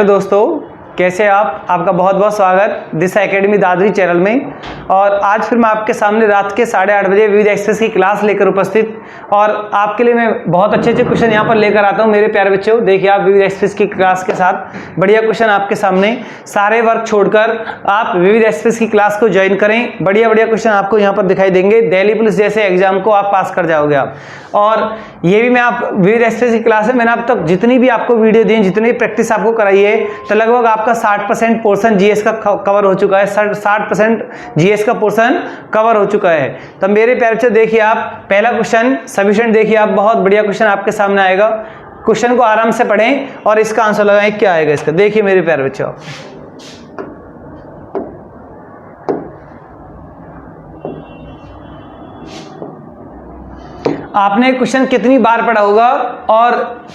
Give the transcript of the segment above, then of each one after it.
दोस्तों कैसे आप, आपका बहुत बहुत स्वागत दिशा एकेडमी दादरी चैनल में। और आज फिर मैं आपके सामने रात के 8:30 बजे विविध एक्सप्रेस की क्लास लेकर उपस्थित, और आपके लिए मैं बहुत अच्छे क्वेश्चन यहाँ पर लेकर आता हूँ। मेरे प्यारे बच्चों, देखिए आप विविध एक्सप्रेस की क्लास के साथ बढ़िया क्वेश्चन आपके सामने, सारे वर्क छोड़कर आप विविध एक्सप्रेस की क्लास को ज्वाइन करें। बढ़िया क्वेश्चन आपको यहाँ पर दिखाई देंगे। दिल्ली पुलिस जैसे एग्जाम को आप पास कर जाओगे आप। और ये भी मैं आप विविध एक्सप्रेस की क्लास में मैंने अब तक जितनी भी आपको वीडियो दी, जितनी प्रैक्टिस आपको कराई है, तो लगभग आपका 60% पोर्शन जीएस का कवर हो चुका है। 60% जीएस का पोर्शन कवर हो चुका है। तो मेरे प्यारे बच्चों देखिए आप पहला क्वेश्चन सफिशिएंट, देखिए आप बहुत बढ़िया क्वेश्चन आपके सामने आएगा। क्वेश्चन को आराम से पढ़ें और इसका आंसर लगाएं क्या आएगा इसका। देखिए मेरे प्यारे बच्चों, आपने क्वेश्चन कितनी बार पढ़ा होगा, और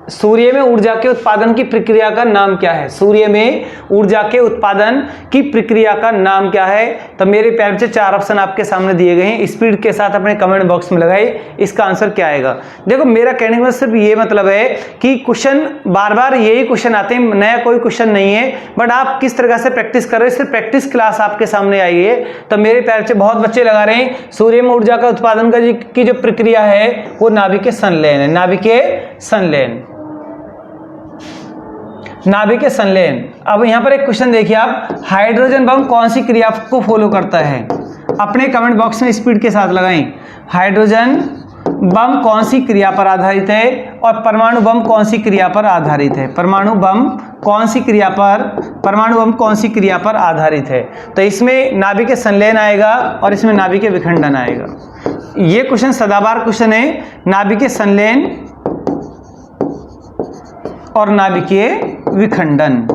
सूर्य में ऊर्जा के उत्पादन की प्रक्रिया का नाम क्या है? सूर्य में ऊर्जा के उत्पादन की प्रक्रिया का नाम क्या है? तो मेरे प्यारे बच्चे 4 ऑप्शन आपके सामने दिए गए हैं। स्पीड के साथ अपने कमेंट बॉक्स में लगाइए इसका आंसर क्या आएगा। देखो मेरा कहने का सिर्फ ये मतलब है कि क्वेश्चन बार बार यही क्वेश्चन आते हैं, नया कोई क्वेश्चन नहीं है, बट आप किस तरह से प्रैक्टिस कर रहे हैं, सिर्फ प्रैक्टिस क्लास आपके सामने आई है। तो मेरे प्यारे बच्चे बहुत बच्चे लगा रहे हैं सूर्य में ऊर्जा का उत्पादन की जो प्रक्रिया है वो नाभिकीय संलयन है। नाभिकीय संलयन, नाभिकीय संलयन। अब यहां पर एक क्वेश्चन देखिए आप, हाइड्रोजन बम कौन सी क्रिया को फॉलो करता है? अपने कमेंट बॉक्स में स्पीड के साथ लगाएं। हाइड्रोजन बम कौन सी क्रिया पर आधारित है, और परमाणु बम कौन सी क्रिया पर आधारित है? परमाणु बम कौन सी क्रिया पर आधारित है? तो इसमें नाभिकीय संलयन आएगा और इसमें नाभिकीय विखंडन आएगा। ये क्वेश्चन सदाबहार क्वेश्चन है, नाभिकीय संलयन और नाभिकीय विखंडन।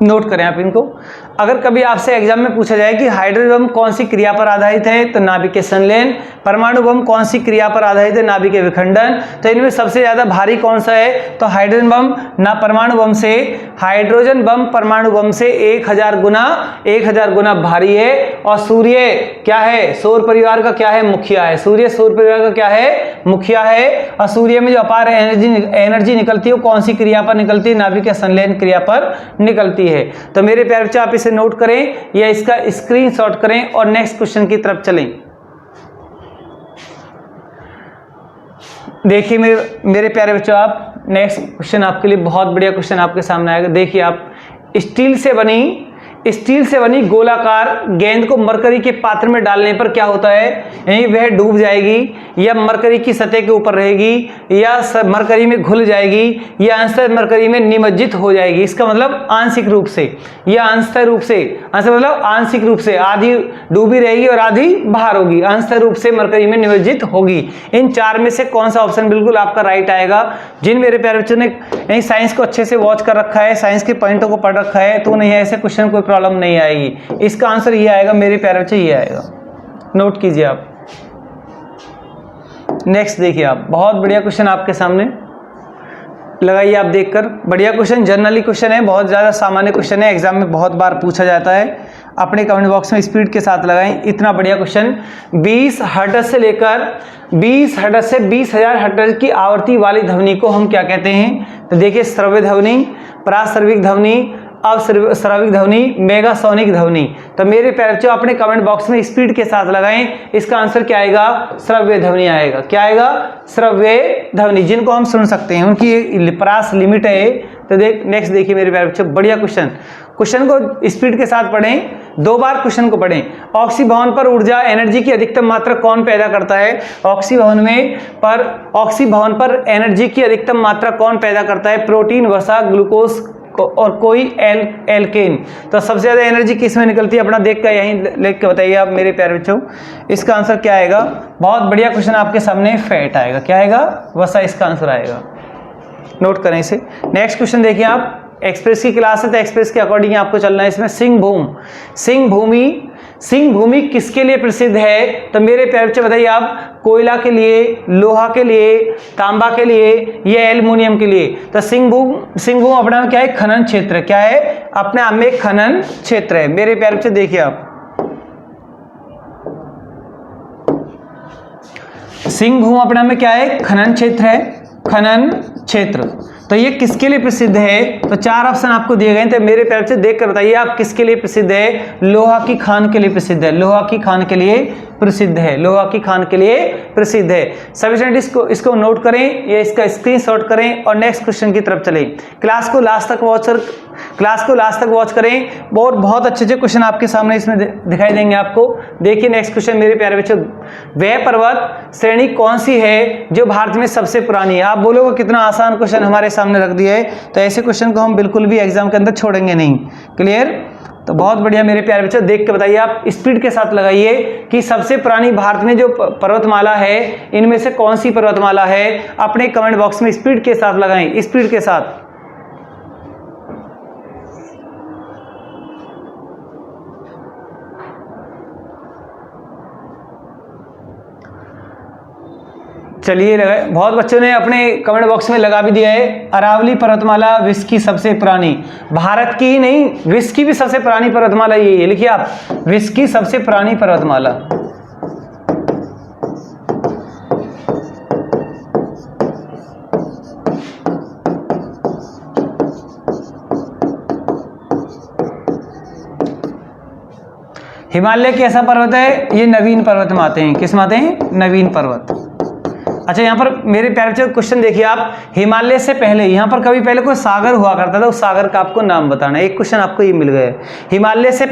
नोट करें आप इनको। अगर कभी आपसे एग्जाम में पूछा जाए कि हाइड्रोजन बम कौन सी क्रिया पर आधारित है, तो नाभिकीय संलयन। परमाणु बम कौन सी क्रिया पर आधारित है? नाभिकीय विखंडन। तो इनमें सबसे ज्यादा भारी कौन सा है? तो हाइड्रोजन बम ना परमाणु बम से, हाइड्रोजन बम परमाणु बम से 1000 गुना भारी है। और सूर्य क्या है? सौर परिवार का क्या है? मुखिया है। सूर्य सौर परिवार का क्या है? मुखिया है। और सूर्य में जो अपार एनर्जी निकलती है वो कौन सी क्रिया पर निकलती है? नाभिकीय संलयन क्रिया पर निकलती है। तो मेरे प्यारे बच्चे आप इसे नोट करें या इसका स्क्रीनशॉट करें और नेक्स्ट क्वेश्चन की तरफ चलें। देखिए मेरे प्यारे बच्चों, आप नेक्स्ट क्वेश्चन आपके लिए बहुत बढ़िया क्वेश्चन आपके सामने आएगा। देखिए आप, स्टील से बनी गोलाकार गेंद को मरकरी के पात्र में डालने पर क्या होता है? यानी वह डूब जाएगी, या मरकरी की सतह के ऊपर रहेगी, या मरकरी में घुल जाएगी, या अंशतः मरकरी में निमज्जित हो जाएगी। इसका मतलब आंशिक रूप से या अंशतः रूप से, मतलब आंशिक रूप से, आधी डूबी रहेगी और आधी बाहर होगी, अंशतः रूप से मरकरी में निमज्जित होगी। इन 4 में से कौन सा ऑप्शन बिल्कुल आपका राइट आएगा? जिन मेरे प्यारे बच्चों ने साइंस को अच्छे से वॉच कर रखा है, साइंस के पॉइंटों को पढ़ रखा है, तो नहीं ऐसे क्वेश्चन कोई प्रॉब्लम नहीं आएगी। इसका आंसर ये आएगा मेरे प्यारे बच्चे, ये आएगा। नोट कीजिए आप। नेक्स्ट देखिए आप, बहुत बढ़िया क्वेश्चन आपके सामने, लगाइए आप देखकर। बढ़िया क्वेश्चन, जनरली क्वेश्चन है, बहुत ज्यादा सामान्य क्वेश्चन है, एग्जाम में बहुत बार पूछा जाता है। अपने कमेंट बॉक्स में स्पीड के साथ लगाएं। इतना बढ़िया क्वेश्चन, 20 हर्ट्ज से लेकर 20 हर्ट्ज से 20,000 हर्ट्ज की आवृत्ति वाली ध्वनि को हम क्या कहते हैं? तो देखिए, श्रव्य ध्वनि, प्राश्रविक ध्वनि, अवश्रविक ध्वनि, मेगासोनिक ध्वनि। तो मेरे प्यारे बच्चों अपने कमेंट बॉक्स में स्पीड के साथ लगाएं। इसका आंसर क्या आएगा? श्रव्य ध्वनि आएगा। क्या आएगा? श्रव्य ध्वनि, जिनको हम सुन सकते हैं, उनकी प्रास लिमिट है। तो नेक्स्ट देखिए मेरे प्यारे बच्चों, बढ़िया क्वेश्चन को स्पीड के साथ पढ़ें, 2 बार क्वेश्चन को पढ़ें। ऑक्सीभवन पर ऊर्जा एनर्जी की अधिकतम मात्रा कौन पैदा करता है? ऑक्सीभवन पर एनर्जी की अधिकतम मात्रा कौन पैदा करता है? प्रोटीन, वसा, ग्लूकोज और कोई एल्केन। तो सबसे ज्यादा एनर्जी किस में निकलती है? अपना देख कर यहीं लिख के बताइए आप मेरे प्यारे बच्चों। इसका आंसर क्या आएगा? बहुत बढ़िया क्वेश्चन आपके सामने, फैट आएगा। क्या आएगा? वसा इसका आंसर आएगा। नोट करें इसे। नेक्स्ट क्वेश्चन देखिए आप, एक्सप्रेस की क्लास है तो एक्सप्रेस के अकॉर्डिंग आपको चलना है। इसमें सिंह भूमि किसके लिए प्रसिद्ध है? तो मेरे प्यारे बच्चे बताइए आप, कोयला के लिए, लोहा के लिए, तांबा के लिए, या एल्युमिनियम के लिए? तो सिंह भूमि अपने में क्या है? खनन क्षेत्र। क्या है? अपने आप में एक खनन क्षेत्र है। मेरे प्यारे बच्चे देखिए आप, सिंहभूम अपने में क्या है, खनन क्षेत्र है, खनन क्षेत्र। तो ये किसके लिए प्रसिद्ध है, तो 4 ऑप्शन आपको दिए गए हैं, तो मेरे प्यार से देख कर बताइए आप किसके लिए प्रसिद्ध है। लोहा की खान के लिए प्रसिद्ध है, लोहा की खान के लिए प्रसिद्ध है, लोहा की खान के लिए प्रसिद्ध है। सभी स्टूडेंट इसको नोट करें या इसका स्क्रीनशॉट करें और नेक्स्ट क्वेश्चन की तरफ चलें। क्लास को लास्ट तक वॉच करें, बहुत अच्छे क्वेश्चन आपके सामने इसमें दिखाई देंगे आपको। देखिए नेक्स्ट क्वेश्चन मेरे प्यारे बच्चों, वह पर्वत श्रेणी कौन सी है जो भारत में सबसे पुरानी है। आप बोलोगे कितना आसान क्वेश्चन हमारे सामने रख दिया है, तो ऐसे क्वेश्चन को हम बिल्कुल भी एग्जाम के अंदर छोड़ेंगे नहीं। क्लियर, तो बहुत बढ़िया मेरे प्यारे बच्चों, देख के बताइए आप स्पीड के साथ लगाइए कि सबसे पुरानी भारत में जो पर्वतमाला है इनमें से कौन सी पर्वतमाला है। अपने कमेंट बॉक्स में स्पीड के साथ लगाएं, स्पीड के साथ। चलिए, बहुत बच्चों ने अपने कमेंट बॉक्स में लगा भी दिया है। अरावली पर्वतमाला विश्व की सबसे पुरानी, भारत की ही नहीं विश्व की भी सबसे पुरानी पर्वतमाला ये है। लिखिए आप, विश्व की सबसे पुरानी पर्वतमाला। हिमालय कैसा पर्वत है, ये नवीन पर्वत में आते हैं। किस में आते हैं, नवीन पर्वत। अच्छा, यहाँ पर मेरे प्यारे बच्चों क्वेश्चन देखिए आप, हिमालय से पहले यहाँ पर कभी पहले कोई सागर हुआ करता था, उस सागर का आपको नाम बताना है। एक क्वेश्चन आपको ये मिल गया, हिमालय से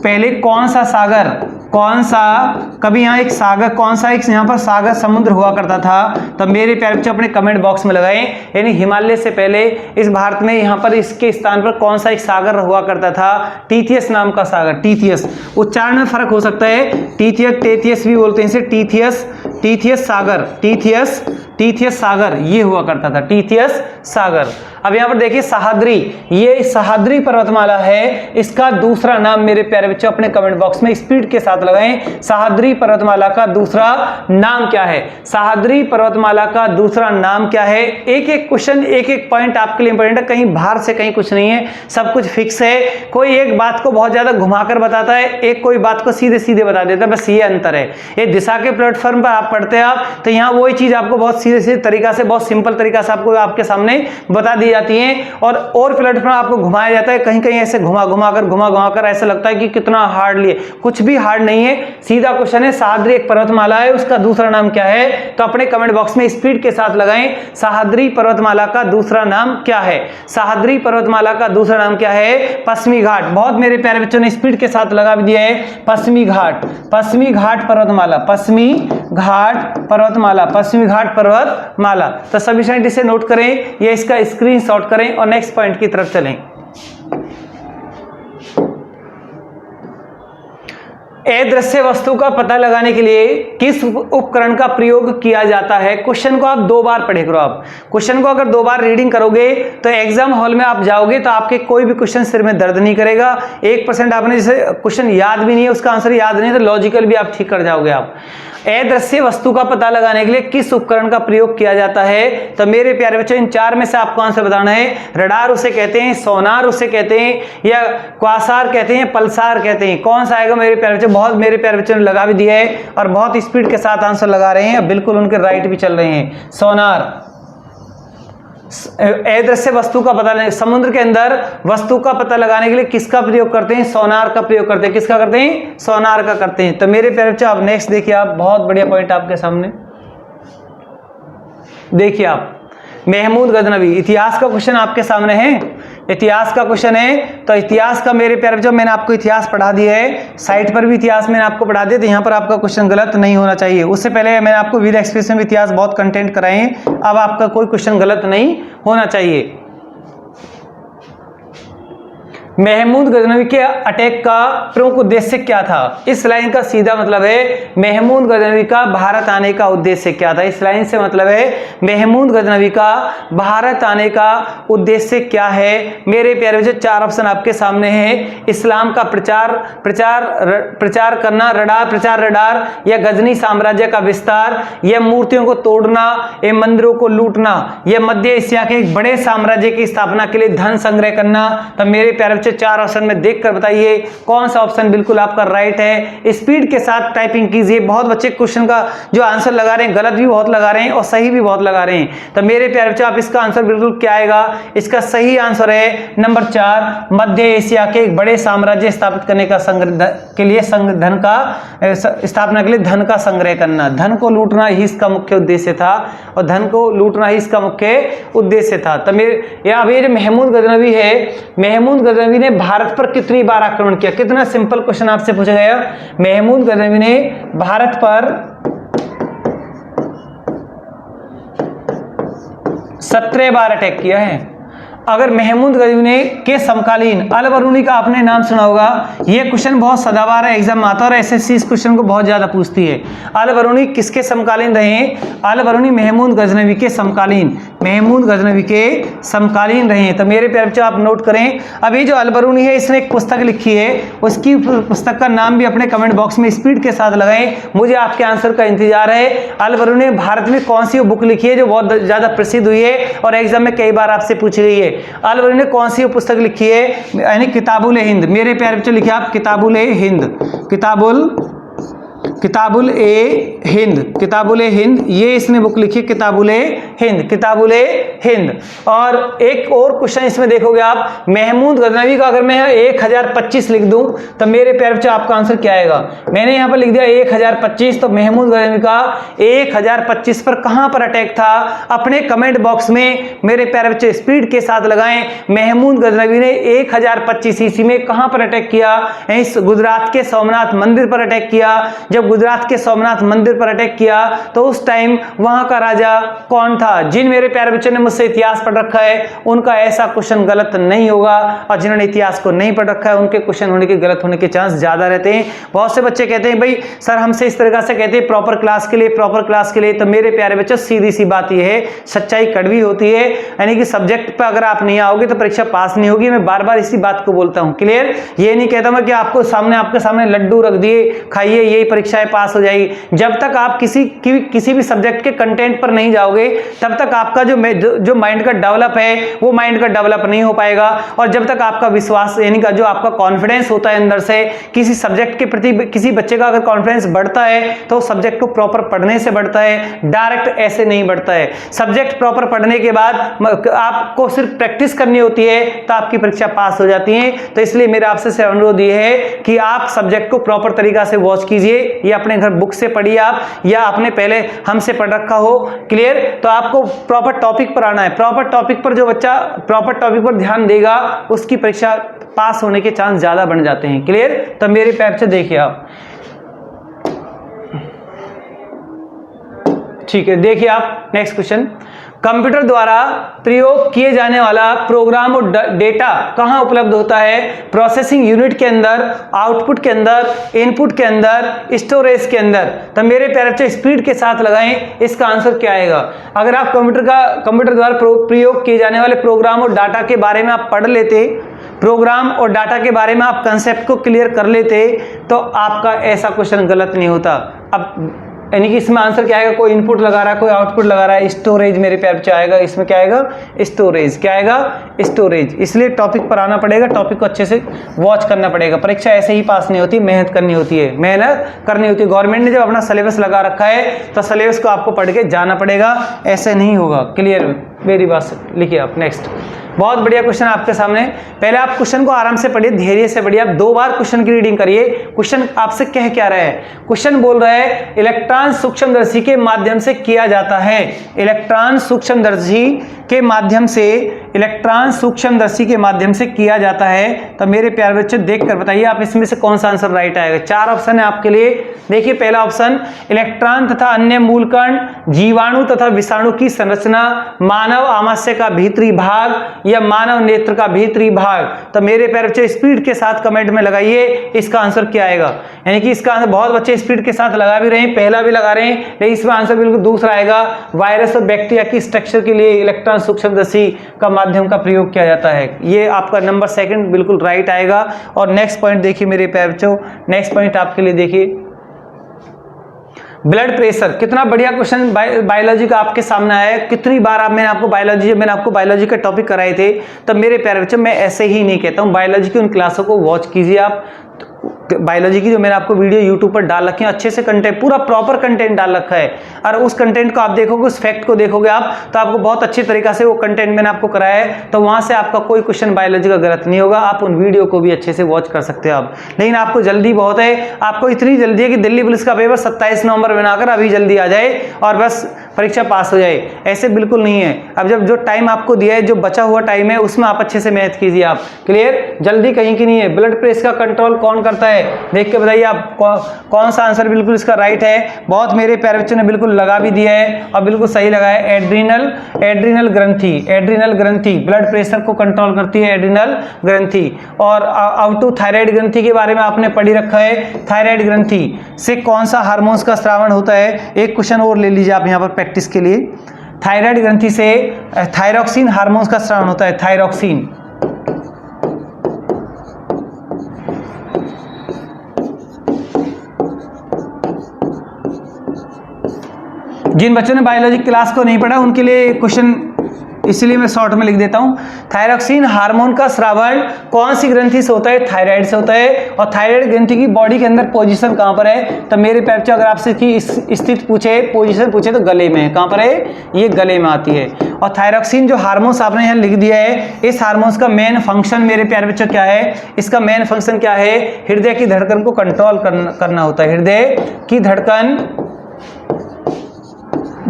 पहले कौन सा सागर, कौन सा, कभी यहाँ एक सागर, कौन सा एक यहाँ पर सागर समुद्र हुआ करता था। तो मेरे प्यारे बच्चों अपने कमेंट बॉक्स में लगाएं, यानी हिमालय से पहले इस भारत में यहाँ पर इसके स्थान पर कौन सा एक सागर हुआ करता था। टीथियस नाम का सागर, टीथियस, उच्चारण में फर्क हो सकता है, टीथियस टेथियस भी बोलते हैं इसे, टीथियस सागर, टीथियस सागर ये हुआ करता था, टीथियस सागर। अब यहाँ पर देखिए सह्याद्री, ये सह्याद्री पर्वतमाला है, इसका दूसरा नाम मेरे प्यारे बच्चों अपने कमेंट बॉक्स में स्पीड के साथ लगाएं। सह्याद्री पर्वतमाला का दूसरा नाम क्या है, सह्याद्री पर्वतमाला का दूसरा नाम क्या है। एक एक क्वेश्चन, एक एक पॉइंट आपके लिए इंपॉर्टेंट है, कहीं बाहर से कहीं कुछ नहीं है, सब कुछ फिक्स है। कोई एक बात को बहुत ज्यादा घुमाकर बताता है, एक कोई बात को सीधे सीधे बता देता है, बस ये अंतर है। ये दिशा के प्लेटफॉर्म पर आप पढ़ते हैं आप, तो यहाँ वही चीज आपको बहुत सीधे सीधे तरीका से, बहुत सिंपल तरीका से आपको आपके सामने बता दी जाती है। और प्लेटफॉर्म आपको घुमाया जाता है, कहीं कहीं ऐसे घुमा कर ऐसा लगता है कि कितना हार्ड लिए, कुछ भी हार्ड नहीं है, सीधा क्वेश्चन है। सह्याद्री एक पर्वतमाला है, उसका दूसरा नाम क्या है, तो अपने कमेंट बॉक्स में स्पीड के साथ लगाएं, सह्याद्री पर्वतमाला का दूसरा नाम क्या है। सह्याद्री पर्वतमाला का दूसरा नाम क्या है, पश्चिमी घाट। बहुत मेरे प्यारे बच्चों ने स्पीड के साथ लगा भी दिया है, पश्चिमी घाट, पश्चिमी घाट पर्वतमाला, पश्चिमी घाट पर्वतमाला, पश्चिमी घाट पर्वतमाला। तो सभी स्टूडेंट इसे नोट करें या इसका स्क्रीनशॉट करें और नेक्स्ट पॉइंट की तरफ चलें। अदृश्य वस्तु का पता लगाने के लिए किस उपकरण का प्रयोग किया जाता है। क्वेश्चन को आप 2 बार पढ़े करो। आप क्वेश्चन को अगर 2 बार रीडिंग करोगे तो एग्जाम हॉल में आप जाओगे तो आपके कोई भी क्वेश्चन सिर में दर्द नहीं करेगा। 1% आपने जैसे क्वेश्चन याद भी नहीं है, उसका आंसर याद नहीं है, तो लॉजिकल भी आप ठीक कर जाओगे। आप अदृश्य वस्तु का पता लगाने के लिए किस उपकरण का प्रयोग किया जाता है, तो मेरे प्यारे बच्चों इन 4 में से आपको आंसर बताना है। रडार उसे कहते हैं, सोनार उसे कहते हैं, या क्वासार कहते हैं, पल्सार कहते हैं। कौन सा आएगा मेरे प्यारे बच्चों, बहुत मेरे प्यारे बच्चों ने लगा भी दिया है और बहुत स्पीड के साथ आंसर लगा रहे हैं, बिल्कुल उनके राइट भी चल रहे हैं। सोनार, अदृश्य वस्तु का पता लगाने, समुद्र के अंदर वस्तु का पता लगाने के लिए किसका प्रयोग करते हैं, सोनार का प्रयोग करते हैं। किसका करते हैं, सोनार का करते हैं। तो मेरे प्यारे बच्चों आप नेक्स्ट देखिए, आप बहुत बढ़िया पॉइंट आपके सामने देखिए। आप महमूद गजनवी, इतिहास का क्वेश्चन आपके सामने है, इतिहास का क्वेश्चन है। तो इतिहास का मेरे प्यारे बच्चों मैंने आपको इतिहास पढ़ा दिया है, साइट पर भी इतिहास मैंने आपको पढ़ा दिया, तो यहाँ पर आपका क्वेश्चन गलत नहीं होना चाहिए। उससे पहले मैंने आपको वीर एक्सप्रेस में इतिहास बहुत कंटेंट कराए हैं, अब आपका कोई क्वेश्चन गलत नहीं होना चाहिए। महमूद गजनवी के अटैक का प्रमुख उद्देश्य क्या था। इस लाइन का सीधा मतलब है महमूद गजनवी का भारत आने का उद्देश्य क्या था। इस लाइन से मतलब है महमूद गजनवी का भारत आने का उद्देश्य क्या है। मेरे प्यारे बच्चों 4 ऑप्शन आपके सामने हैं। इस्लाम का प्रचार करना, रडार, या गजनी साम्राज्य का विस्तार, या मूर्तियों को तोड़ना, या मंदिरों को लूटना, या मध्य एशिया के एक बड़े साम्राज्य की स्थापना के लिए धन संग्रह करना। तो मेरे प्यारे बच्चों बच्चे 4 ऑप्शन में देखकर बताइए कौन सा ऑप्शन बिल्कुल आपका राइट है। स्पीड के साथ टाइपिंग कीजिए। बहुत बच्चे क्वेश्चन का जो आंसर लगा रहे हैं गलत भी बहुत लगा रहे हैं और सही भी बहुत लगा रहे हैं। तो मेरे प्यारे बच्चों, आप इसका आंसर बिल्कुल क्या आएगा? इसका सही आंसर है नंबर 4, मध्य एशिया के एक बड़े साम्राज्य स्थापित करने का स्थापना के लिए धन का संग्रह करना। धन को लूटना ही इसका मुख्य उद्देश्य था और धन को लूटना ही इसका मुख्य उद्देश्य था। तो अब ये जो महमूद गजनवी है, महमूद गजनवी ने भारत पर कितनी बार आक्रमण किया? कितना सिंपल क्वेश्चन आपसे पूछा गया। महमूद गजनवी ने भारत पर 17 बार अटैक किया है। अगर महमूद गजनवी ने के समकालीन अल बरूनी का आपने नाम सुना होगा। यह क्वेश्चन बहुत सदाबहार है, एग्जाम में आता है और एसएससी इस क्वेश्चन को बहुत ज्यादा पूछती है। अल बरूनी किसके समकालीन रहे? अल बरूनी महमूद गजनवी के समकालीन, महमूद गजनवी के समकालीन रहे। तो मेरे प्यारे बच्चों, आप नोट करें। अब ये जो अल बरूनी है, इसने एक पुस्तक लिखी है, उसकी पुस्तक का नाम भी अपने कमेंट बॉक्स में स्पीड के साथ लगाएं। मुझे आपके आंसर का इंतजार है। अल बरूनी ने भारत में कौन सी बुक लिखी है जो बहुत ज्यादा प्रसिद्ध हुई है और एग्जाम में कई बार आपसे पूछी गई है? अल बरूनी ने कौन सी पुस्तक लिखी है? यानी किताबुल हिंद। मेरे प्यारे बच्चों, लिखिए आप किताबुल हिंद, किताबुल ए हिंद, ये इसने बुक लिखी किताबुल हिंद, किताबुल हिंद। और एक और क्वेश्चन इसमें देखोगे आप, महमूद गजनवी का अगर मैं 1025 लिख दूं तो मेरे प्यारे बच्चों आपका आंसर क्या आएगा? मैंने यहां पर लिख दिया 1025, तो महमूद गजनवी का 1025 पर कहां पर अटैक था? अपने कमेंट बॉक्स में मेरे प्यारे बच्चे स्पीड के साथ लगाएं। महमूद गजनवी ने 1025 ईस्वी में कहां पर अटैक किया? इस गुजरात के सोमनाथ मंदिर पर अटैक किया। जब गुजरात के सोमनाथ मंदिर पर अटैक किया तो उस टाइम वहां का राजा कौन था? जिन मेरे प्यारे बच्चों ने मुझसे इतिहास पढ़ रखा है उनका ऐसा क्वेश्चन गलत नहीं होगा, और जिन्होंने इतिहास को नहीं पढ़ रखा है उनके क्वेश्चन होने के गलत होने के चांस ज्यादा रहते हैं। बहुत से बच्चे कहते हैं भाई सर हमसे इस तरह से कहते हैं प्रॉपर क्लास के लिए, प्रॉपर क्लास के लिए। तो मेरे प्यारे बच्चों, सीधी सी बात यह है, सच्चाई कड़वी होती है, यानी कि सब्जेक्ट पर अगर आप नहीं आओगे तो परीक्षा पास नहीं होगी। मैं बार बार इसी बात को बोलता हूं। क्लियर? ये नहीं कहता मैं कि आपके सामने लड्डू रख दिए, खाइए, यही परीक्षाएं पास हो जाएगी। जब तक आप किसी भी सब्जेक्ट के कंटेंट पर नहीं जाओगे तब तक आपका जो माइंड का डेवलप है वो माइंड का डेवलप नहीं हो पाएगा। और जब तक आपका विश्वास यानी का जो आपका कॉन्फिडेंस होता है अंदर से किसी सब्जेक्ट के प्रति, किसी बच्चे का अगर कॉन्फिडेंस बढ़ता है तो सब्जेक्ट को प्रॉपर पढ़ने से बढ़ता है, डायरेक्ट ऐसे नहीं बढ़ता है। सब्जेक्ट प्रॉपर पढ़ने के बाद आपको सिर्फ प्रैक्टिस करनी होती है तो आपकी परीक्षा पास हो जाती है। तो इसलिए मेरा आपसे अनुरोध ये है कि आप सब्जेक्ट को प्रॉपर तरीका से वॉच कीजिए, या अपने घर बुक से पढ़िए आप, या आपने पहले हमसे पढ़ रखा हो। क्लियर? तो आपको प्रॉपर टॉपिक पर आना है। प्रॉपर टॉपिक पर जो बच्चा प्रॉपर टॉपिक पर ध्यान देगा उसकी परीक्षा पास होने के चांस ज्यादा बन जाते हैं। क्लियर? तो मेरे पैप से देखिए आप, ठीक है। देखिए आप नेक्स्ट क्वेश्चन, कंप्यूटर द्वारा प्रयोग किए जाने वाला प्रोग्राम और डेटा कहां उपलब्ध होता है? प्रोसेसिंग यूनिट के अंदर, आउटपुट के अंदर, इनपुट के अंदर, स्टोरेज के अंदर। तो मेरे प्यारे बच्चे स्पीड के साथ लगाएं, इसका आंसर क्या आएगा? अगर आप कंप्यूटर द्वारा प्रयोग किए जाने वाले प्रोग्राम और डाटा के बारे में आप पढ़ लेते, प्रोग्राम और डाटा के बारे में आप कंसेप्ट को क्लियर कर लेते तो आपका ऐसा क्वेश्चन गलत नहीं होता। अब यानी कि इसमें आंसर क्या आएगा? कोई इनपुट लगा रहा है, कोई आउटपुट लगा रहा है, स्टोरेज मेरे प्यार बच्चे आएगा। इसमें क्या आएगा? स्टोरेज। क्या आएगा? स्टोरेज। इसलिए टॉपिक पर आना पड़ेगा, टॉपिक को अच्छे से वॉच करना पड़ेगा। परीक्षा ऐसे ही पास नहीं होती, मेहनत करनी होती है, मेहनत करनी होती है। गवर्नमेंट ने जब अपना सिलेबस लगा रखा है तो सिलेबस को आपको पढ़ के जाना पड़ेगा, ऐसे नहीं होगा। क्लियर? मेरी बात लिखिए आप। नेक्स्ट, बहुत बढ़िया क्वेश्चन आपके सामने। पहले आप क्वेश्चन को आराम से पढ़िए, धैर्य से पढ़िए। आप 2 बार क्वेश्चन की रीडिंग करिए। क्वेश्चन आपसे कह क्या रहा है? क्वेश्चन बोल रहा है इलेक्ट्रॉन सूक्ष्मदर्शी के माध्यम से किया जाता है। इलेक्ट्रॉन सूक्ष्मदर्शी के माध्यम से, इलेक्ट्रॉन सूक्ष्मदर्शी के माध्यम से किया जाता है। तो मेरे प्यारे बच्चे देख कर बताइए आप इसमें से कौन सा आंसर राइट आएगा। 4 ऑप्शन है आपके लिए। देखिए पहला ऑप्शन, इलेक्ट्रॉन तथा अन्य मूलकण, जीवाणु तथा विषाणु की संरचना, मानव आमाशय का भीतरी भाग या मानव नेत्र का भीतरी भाग। तो मेरे प्यारे बच्चे स्पीड के साथ कमेंट में लगाइए इसका आंसर क्या आएगा। यानी कि इसका आंसर बहुत बच्चे स्पीड के साथ लगा भी रहे हैं, पहला भी लगा रहे हैं, लेकिन इसका आंसर बिल्कुल दूसरा आएगा। वायरस और बैक्टीरिया की स्ट्रक्चर के लिए इलेक्ट्रॉन सूक्ष्मदर्शी का माध्यम का प्रयोग किया जाता है। ये आपका नंबर 2 बिल्कुल राइट आएगा। और नेक्स्ट पॉइंट देखिए मेरे प्यारे बच्चों, नेक्स्ट पॉइंट आपके लिए देखिए, ब्लड प्रेशर, कितना बढ़िया क्वेश्चन बायोलॉजी का आपके सामने आया है। कितनी बार मैंने आपको बायोलॉजी के टॉपिक कराए थे, तब मेरे प्यारे बच्चों मैं ऐसे ही नहीं कहता हूँ, बायोलॉजी की उन क्लासों को वॉच कीजिए आप। बायोलॉजी की जो मैंने आपको वीडियो यूट्यूब पर डाल रखी है, अच्छे से कंटेंट, पूरा प्रॉपर कंटेंट डाल रखा है, और उस कंटेंट को आप देखोगे, उस फैक्ट को देखोगे आप, तो आपको बहुत अच्छी तरीका से वो कंटेंट मैंने आपको कराया है, तो वहां से आपका कोई क्वेश्चन बायोलॉजी का गलत नहीं होगा। आप उन वीडियो को भी अच्छे से वॉच कर सकते हो आप। लेकिन आपको जल्दी बहुत है, आपको इतनी जल्दी है कि दिल्ली पुलिस का पेपर 27 नवंबर बनाकर अभी जल्दी आ जाए और बस परीक्षा पास हो जाए, ऐसे बिल्कुल नहीं है। अब जब जो टाइम आपको दिया है, जो बचा हुआ टाइम है, उसमें आप अच्छे से मेहनत कीजिए आप। क्लियर? जल्दी कहीं की नहीं है। ब्लड प्रेशर का कंट्रोल कौन करता है, देख के बताइए आप कौन सा आंसर बिल्कुल इसका राइट है। बहुत मेरे प्यारे बच्चों ने बिल्कुल लगा भी दिया है और बिल्कुल सही लगा है। एड्रिनल ग्रंथि ब्लड प्रेशर को कंट्रोल करती है, एड्रिनल ग्रंथि। और आउटू थायराइड ग्रंथि के बारे में आपने पढ़ी रखा है। थायराइड ग्रंथि से कौन सा हार्मोन्स का स्रावण होता है, एक क्वेश्चन और ले लीजिए आप यहाँ पर प्रैक्टिस के लिए। थायराइड ग्रंथि से थायरॉक्सिन हार्मोन्स का स्रावण होता है, थायरॉक्सिन। जिन बच्चों ने बायोलॉजी क्लास को नहीं पढ़ा उनके लिए क्वेश्चन इसलिए मैं शॉर्ट में लिख देता हूं। थायरॉक्सिन हार्मोन का स्रावण कौन सी ग्रंथि से होता है, थायराइड से होता है। और थायराइड ग्रंथि की बॉडी के अंदर पोजीशन कहां पर है, तो मेरे प्यारे बच्चों अगर आपसे की स्थिति पूछे, पोजीशन पूछे, तो गले में है। कहां पर है, ये गले में आती है। और थायरॉक्सिन जो हार्मोन्स आपने यहाँ लिख दिया है, इस हार्मोन्स का मेन फंक्शन मेरे प्यारे बच्चों क्या है, इसका मेन फंक्शन क्या है, हृदय की धड़कन को कंट्रोल करना होता है। हृदय की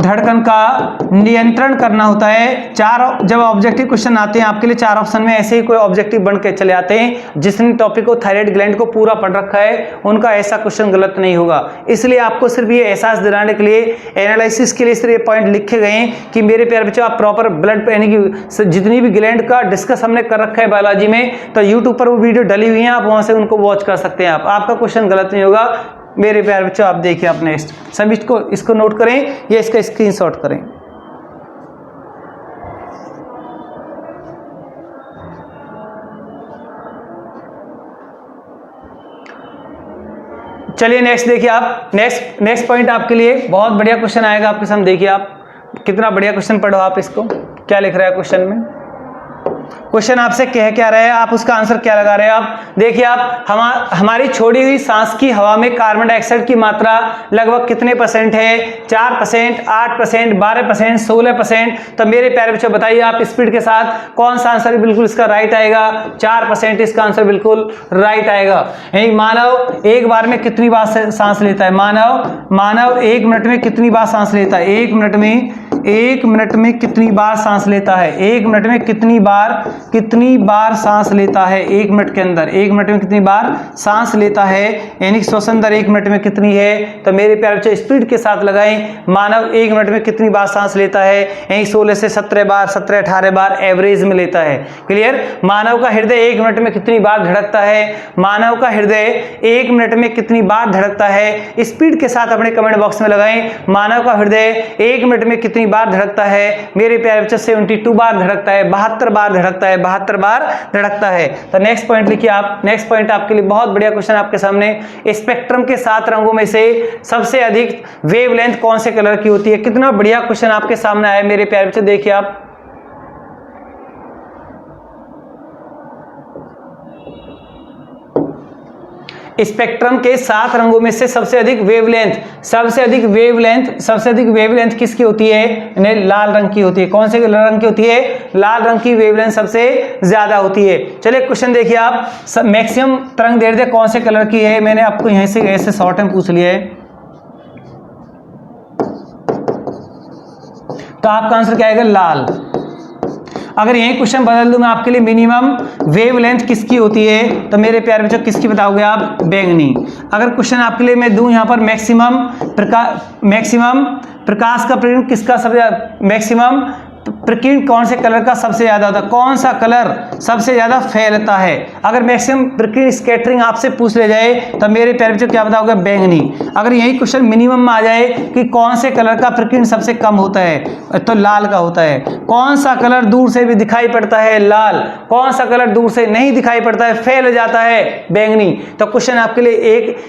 धड़कन का नियंत्रण करना होता है। जब ऑब्जेक्टिव क्वेश्चन आते हैं आपके लिए, 4 ऑप्शन में ऐसे ही कोई ऑब्जेक्टिव बन के चले आते हैं, जिसने टॉपिक को थायराइड ग्लैंड को पूरा पढ़ रखा है, उनका ऐसा क्वेश्चन गलत नहीं होगा। इसलिए आपको सिर्फ ये एहसास दिलाने के लिए, एनालिसिस के लिए सिर्फ ये पॉइंट लिखे गए हैं कि मेरे प्यारे बच्चों आप प्रॉपर ब्लड यानी कि जितनी भी ग्लैंड का डिस्कस हमने कर रखा है बायोलॉजी में, तो यूट्यूब पर वो वीडियो डली हुई है, आप वहां से उनको वॉच कर सकते हैं। आपका क्वेश्चन गलत नहीं होगा मेरे प्यारे बच्चों। आप देखिए आप नेक्स्ट सभी इसको नोट करें या इसका स्क्रीनशॉट करें। चलिए नेक्स्ट देखिए आप। नेक्स्ट पॉइंट आपके लिए बहुत बढ़िया क्वेश्चन आएगा आपके सामने। देखिए आप कितना बढ़िया क्वेश्चन पढ़ो आप इसको, क्या लिख रहा है क्वेश्चन में। क्वेश्चन आपसे कह क्या रहे हैं, आप उसका आंसर क्या लगा रहे हैं आप। देखिए आप, हमारी छोड़ी हुई सांस की हवा में कार्बन डाइऑक्साइड की मात्रा लगभग कितने % है, 4%, 8%, 12%, 16%। तो मेरे प्यारे बच्चों बताइए आप स्पीड के साथ कौन सा आंसर बिल्कुल इसका राइट आएगा। 4% इसका आंसर बिल्कुल राइट आएगा। मानव एक बार में कितनी बार सांस लेता है, मानव 1 मिनट में कितनी बार सांस लेता है, 1 मिनट में कितनी बार सांस लेता है, 1 मिनट में कितनी बार सांस लेता है, 1 मिनट के अंदर 1 मिनट में कितनी बार सांस लेता है, यानी श्वसन दर 1 मिनट में कितनी है। तो मेरे प्यारे बच्चों स्पीड के साथ लगाएं, मानव 1 मिनट में कितनी बार सांस लेता है, यानी 16 से 17 बार, 17-18 बार एवरेज में लेता है। क्लियर। मानव का हृदय 1 मिनट में कितनी बार धड़कता है, मानव का हृदय 1 मिनट में कितनी बार धड़कता है, स्पीड के साथ अपने कमेंट बॉक्स में लगाएं। मानव का हृदय 1 मिनट में कितनी बार धड़कता है, मेरे प्यारे बच्चों 72 बार धड़कता है, 72 बार धड़कता है, 72 बार धड़कता है। तो नेक्स्ट पॉइंट लिखिए आप। नेक्स्ट पॉइंट आपके लिए बहुत बढ़िया क्वेश्चन आपके सामने। स्पेक्ट्रम के 7 रंगों में से सबसे अधिक वेवलेंथ कौन से कलर की होती है। कितना बढ़िया क्वेश्चन आपके सामने आया मेरे प्यारे बच्चों, देखिए आप। स्पेक्ट्रम के 7 रंगों में से सबसे अधिक वेवलेंथ किसकी होती है, लाल रंग की होती है। कौन से रंग की होती है, लाल रंग की वेवलेंथ सबसे ज्यादा होती है। चलिए क्वेश्चन देखिए आप, मैक्सिमम तरंग दैर्ध्य कौन से कलर की है, मैंने आपको यहीं से ऐसे शॉर्ट में पूछ लिया है। तो आपका आंसर क्या आएगा, लाल। अगर यही क्वेश्चन बदल दूं मैं आपके लिए, मिनिमम वेवलेंथ किसकी होती है, तो मेरे प्यारे बच्चों किसकी बताओगे आप, बैंगनी। अगर क्वेश्चन आपके लिए मैं दूं यहां पर मैक्सिमम प्रकाश का प्रयोग किसका सबसे, मैक्सिमम प्रकीर्णन कौन से कलर का सबसे ज्यादा होता है, कौन सा कलर सबसे ज्यादा फैलता है। अगर मैक्सिमम प्रकीर्णन स्कैटरिंग आपसे पूछ ले जाए तो मेरे प्यारे बच्चों क्या बताओगे, बैंगनी। अगर यही क्वेश्चन मिनिमम में आ जाए कि कौन से कलर का प्रकीर्णन सबसे कम होता है तो लाल का होता है। कौन सा कलर दूर से भी दिखाई पड़ता है, लाल। कौन सा कलर दूर से नहीं दिखाई पड़ता है, फैल जाता है, बैंगनी। तो क्वेश्चन आपके लिए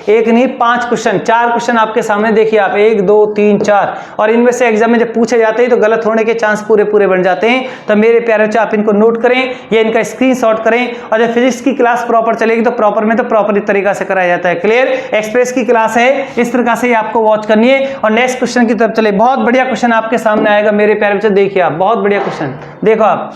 एक नहीं 5 क्वेश्चन, 4 क्वेश्चन आपके सामने देखिए आप, 1 2 3 4, और इनमें से एग्जाम में जब पूछे जाते हैं तो गलत होने के चांस पूरे पूरे बन जाते हैं। तो मेरे प्यारे बच्चे आप इनको नोट करें या इनका स्क्रीनशॉट करें, और जब फिजिक्स की क्लास प्रॉपर चलेगी तो प्रॉपर में तो प्रॉपर तरीका से कराया जाता है। क्लियर। एक्सप्रेस की क्लास है, इस तरह से आपको वॉच करनी है। और नेक्स्ट क्वेश्चन की तरफ चले, बहुत बढ़िया क्वेश्चन आपके सामने आएगा मेरे प्यारे बच्चे, देखिए आप, बहुत बढ़िया क्वेश्चन देखो आप।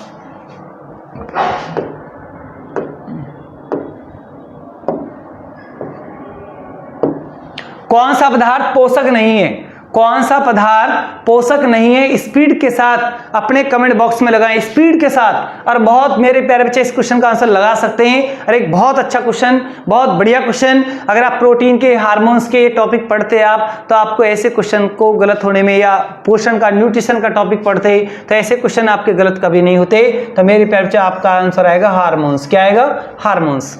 कौन सा पदार्थ पोषक नहीं है, कौन सा पदार्थ पोषक नहीं है, स्पीड के साथ अपने कमेंट बॉक्स में लगाएं, स्पीड के साथ। और बहुत मेरे प्यारे बच्चे इस क्वेश्चन का आंसर लगा सकते हैं। और एक बहुत अच्छा क्वेश्चन, बहुत बढ़िया क्वेश्चन। अगर आप प्रोटीन के, हार्मोन्स के टॉपिक पढ़ते हैं आप, तो आपको ऐसे क्वेश्चन को गलत होने में, या पोषण का, न्यूट्रिशन का टॉपिक पढ़ते तो ऐसे क्वेश्चन आपके गलत कभी नहीं होते। तो मेरे प्यारे बच्चे आपका आंसर आएगा हार्मोन्स। क्या आएगा, हार्मोन्स।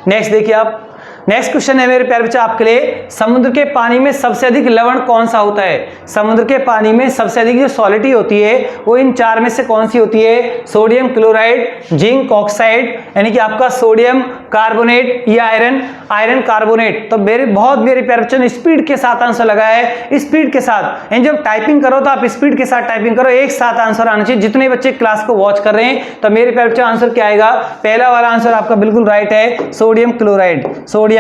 नेक्स्ट देखिए आप, नेक्स्ट क्वेश्चन है मेरे प्यारे बच्चे आपके लिए, समुद्र के पानी में सबसे अधिक लवण कौन सा होता है। समुद्र के पानी में सबसे अधिक जो सॉलिटी होती है वो इन 4 में से कौन सी होती है, सोडियम क्लोराइड, जिंक ऑक्साइड, यानी कि आपका सोडियम कार्बोनेट, या आयरन कार्बोनेट। तो बहुत मेरे प्यारे बच्चों ने स्पीड के साथ आंसर लगाया है, स्पीड के साथ। यानी जब टाइपिंग करो तो आप स्पीड के साथ टाइपिंग करो, एक साथ आंसर आना चाहिए। जितने बच्चे क्लास को वॉच कर रहे हैं तो मेरे प्यारे बच्चों आंसर क्या आएगा, पहला वाला आंसर आपका बिल्कुल राइट है, sodium chloride, sodium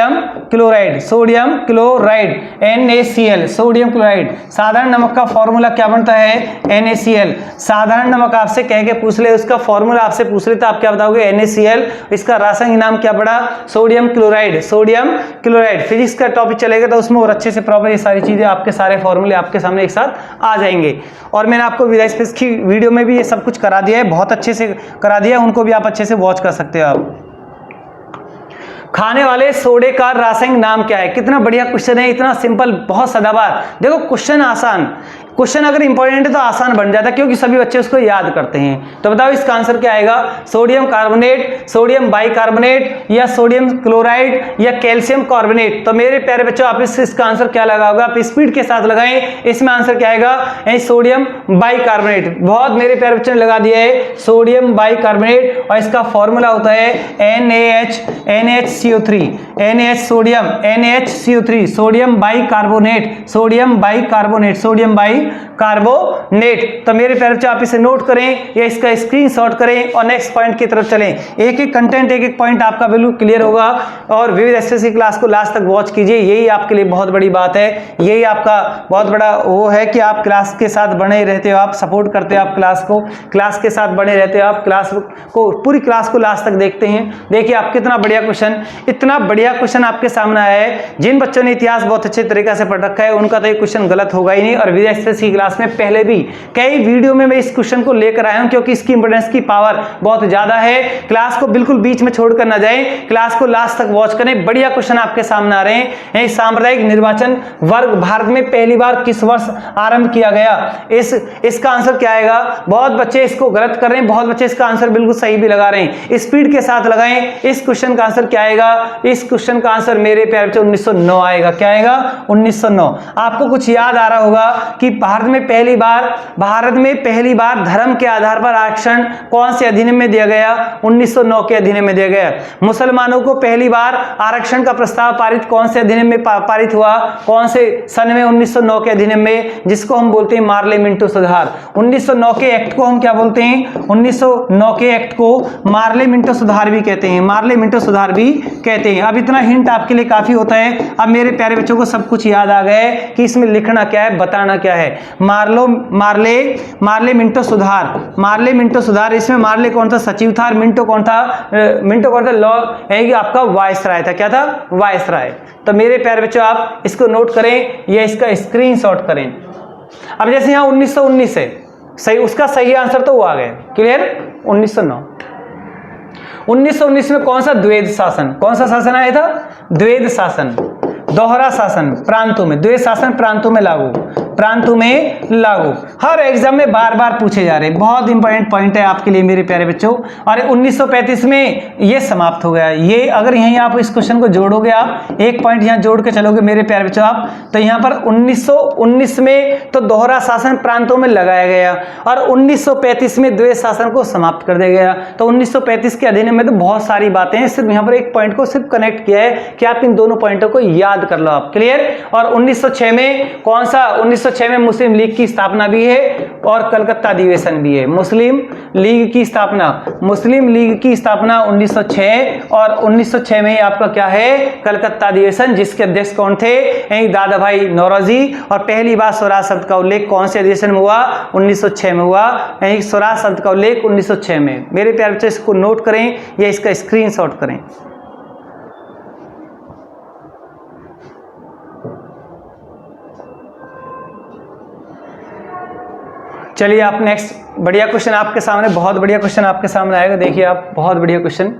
chloride, sodium chloride, NaCl, sodium chloride. साधारण नमक का फॉर्मूला क्या बनता है, NaCl। साधारण नमक आपसे कह के पूछ ले, उसका फॉर्मूला आपसे पूछ ले तो आप क्या बताओगे, NaCl। इसका रासायनिक नाम क्या पड़ा, sodium chloride, sodium chloride. Physics का टॉपिक चलेगा तो उसमें और अच्छे से प्रॉपर ये सारी चीजें, आपके सारे फॉर्मूले आपके सामने एक साथ आ जाएंगे। और मैंने आपको विदाई स्पेस की वीडियो में भी ये सब कुछ करा दिया है, बहुत अच्छे से करा दिया है, उनको भी आप अच्छे से वॉच कर सकते हो आप। खाने वाले सोडे का रासायनिक नाम क्या है। कितना बढ़िया क्वेश्चन है, इतना सिंपल, बहुत सदाबहार। देखो क्वेश्चन आसान, क्वेश्चन अगर इंपॉर्टेंट है तो आसान बन जाता है, क्योंकि सभी बच्चे उसको याद करते हैं। तो बताओ इसका आंसर क्या आएगा, सोडियम कार्बोनेट, सोडियम बाइकार्बोनेट, या सोडियम क्लोराइड, या कैल्शियम कार्बोनेट। तो मेरे प्यारे बच्चों आप इसका आंसर क्या लगाओगे, आप स्पीड के साथ लगाएं, इसमें आंसर क्या आएगा, सोडियम बाइकार्बोनेट। बहुत मेरे प्यारे बच्चों ने लगा दिया है सोडियम बाइकार्बोनेट, और इसका फॉर्मूला होता है NaHCO3, NaH sodium, NaHCO3, sodium bicarbonate, sodium bicarbonate, sodium bicarbonate. तो मेरे प्यारे बच्चों आप इसे नोट करें या इसका स्क्रीनशॉट करें और नेक्स्ट पॉइंट की तरफ चलें। एक एक कंटेंट, एक एक पॉइंट आपका बिल्कुल क्लियर होगा। और विविध एसएससी क्लास को लास्ट तक वॉच कीजिए, यही आपके लिए बहुत बड़ी बात है, यही आपका बहुत बड़ा वो है कि आप क्लास के साथ बने रहते हो, आप सपोर्ट करते हो, आप क्लास को, क्लास के साथ बने रहते हो, आप क्लास को, पूरी क्लास को लास्ट तक देखते हैं। देखिए आप कितना बढ़िया क्वेश्चन, इतना बढ़िया क्वेश्चन आपके सामने आया है। जिन बच्चों ने इतिहास बहुत अच्छे तरीके से पढ़ रखा है उनका तो ये क्वेश्चन गलत होगा ही नहीं। और विविध एसएससी क्लास में पहले भी कई वीडियो में मैं इस क्वेश्चन को लेकर आया हूं, क्योंकि इसकी इंपोर्टेंस की पावर बहुत ज्यादा है। क्लास को बिल्कुल बीच में छोड़कर ना जाए, क्लास को लास्ट तक वॉच करें, बढ़िया क्वेश्चन आपके सामने आ रहे हैं। सांप्रदायिक निर्वाचन वर्ग भारत में पहली बार किस वर्ष आरंभ किया गया, इसका आंसर क्या आएगा। बहुत बच्चे इसको गलत कर रहे हैं, बहुत बच्चे इसका आंसर बिल्कुल सही भी लगा रहे हैं। स्पीड के साथ लगाएं, इस क्वेश्चन का आंसर क्या आएगा, इस क्वेश्चन का आंसर मेरे प्यारे बच्चों 1909 आएगा। क्या आएगा, 1909। आपको कुछ याद आ रहा होगा कि भारत में पहली बार धर्म के आधार पर आरक्षण कौन से अधिनियम में दिया गया, 1909 के अधिनियम में दिया गया। मुसलमानों को पहली बार आरक्षण का प्रस्ताव पारित कौन से अधिनियम में पारित हुआ, कौन से सन में, 1909 के अधिनियम में, जिसको हम बोलते हैं मार्ले मिंटो सुधार। 1909 के एक्ट को हम क्या बोलते हैं, 1909 के एक्ट को मार्ले मिंटो सुधार भी कहते हैं, मार्ले मिंटो सुधार भी कहते हैं। अब इतना हिंट आपके लिए काफी होता है। अब मेरे प्यारे बच्चों को सब कुछ याद आ गया है कि इसमें लिखना क्या है, बताना क्या है। मार्ले मिंटो सुधार, मार्ले मिंटो सुधार, इसमें मार्ले कौन था, सचिव था, और मिंटो कौन था, लॉ है कि आपका वायसराय था। क्या था, वायसराय। तो मेरे प्यारे बच्चों आप इसको नोट करें या इसका स्क्रीनशॉट करें। अब जैसे यहाँ 1919 है, सही, उसका सही आंसर तो वो आ गया। क्लियर, 1909। 1919 में कौन सा द्वैध शासन, कौन सा शासन आया था, द्वैध शासन, दोहरा शासन प्रांतों में, द्वैध शासन प्रांतों में लागू। प्रांतों में लागू। हर एग्जाम में बार बार पूछे जा रहे हैं, बहुत इंपॉर्टेंट पॉइंट है आपके लिए मेरे प्यारे बच्चों। और 1935 में ये समाप्त हो गया। ये अगर यहीं आप इस क्वेश्चन को जोड़ोगे, आप एक पॉइंट यहाँ जोड़ के चलोगे मेरे प्यारे बच्चों आप, तो यहाँ पर 1919 में तो दोहरा शासन प्रांतों में लगाया गया और 1935 में द्वैध शासन को समाप्त कर दिया गया। तो 1935 के अधिनियम में तो बहुत सारी बातें हैं, सिर्फ यहाँ पर एक पॉइंट को सिर्फ कनेक्ट किया है कि आप इन दोनों पॉइंटों को याद कर लो आप। क्लियर। और 1906 में कौन सा, 1906 में मुस्लिम लीग की स्थापना भी है और कलकत्ता अधिवेशन भी है। मुस्लिम लीग की स्थापना, मुस्लिम लीग की स्थापना 1906 और 1906 में आपका क्या है, कलकत्ता अधिवेशन, जिसके अध्यक्ष कौन थे, दादा भाई नौरोजी। और पहली बार स्वराज शब्द का उल्लेख कौन से अधिवेशन में हुआ, 1906 में हुआ। स्वराज शब्द का उल्लेख 1906 में। मेरे प्यारे बच्चों इसको नोट करें या इसका स्क्रीनशॉट करें। चलिए आप नेक्स्ट, बढ़िया क्वेश्चन आपके सामने, बहुत बढ़िया क्वेश्चन आपके सामने आएगा। देखिए आप, बहुत बढ़िया क्वेश्चन।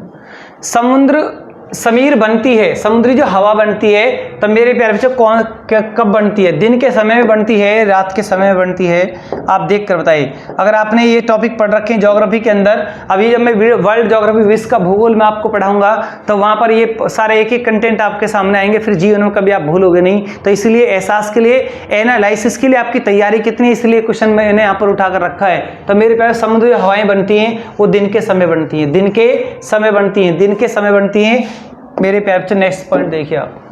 समुद्र समीर बनती है, समुद्री जो हवा बनती है, तो मेरे प्यारे बच्चों कौन कब बनती है, दिन के समय में बनती है, रात के समय में बनती है, आप देख कर बताइए। अगर आपने ये टॉपिक पढ़ रखे हैं ज्योग्राफी के अंदर, अभी जब मैं वर्ल्ड ज्योग्राफी, विश्व का भूगोल में आपको पढ़ाऊंगा तो वहां पर ये सारे एक एक कंटेंट आपके सामने आएंगे, फिर जीवन में कभी आप भूलोगे नहीं। तो इसलिए एहसास के लिए, एनालिसिस के लिए आपकी तैयारी कितनी, इसलिए क्वेश्चन मैंने यहाँ पर उठाकर रखा है। तो मेरे प्यारे समुद्री हवाएं बनती हैं, वो दिन के समय बनती हैं, दिन के समय बनती हैं, दिन के समय बनती हैं मेरे प्यारे बच्चों। नेक्स्ट पॉइंट देखिए आप,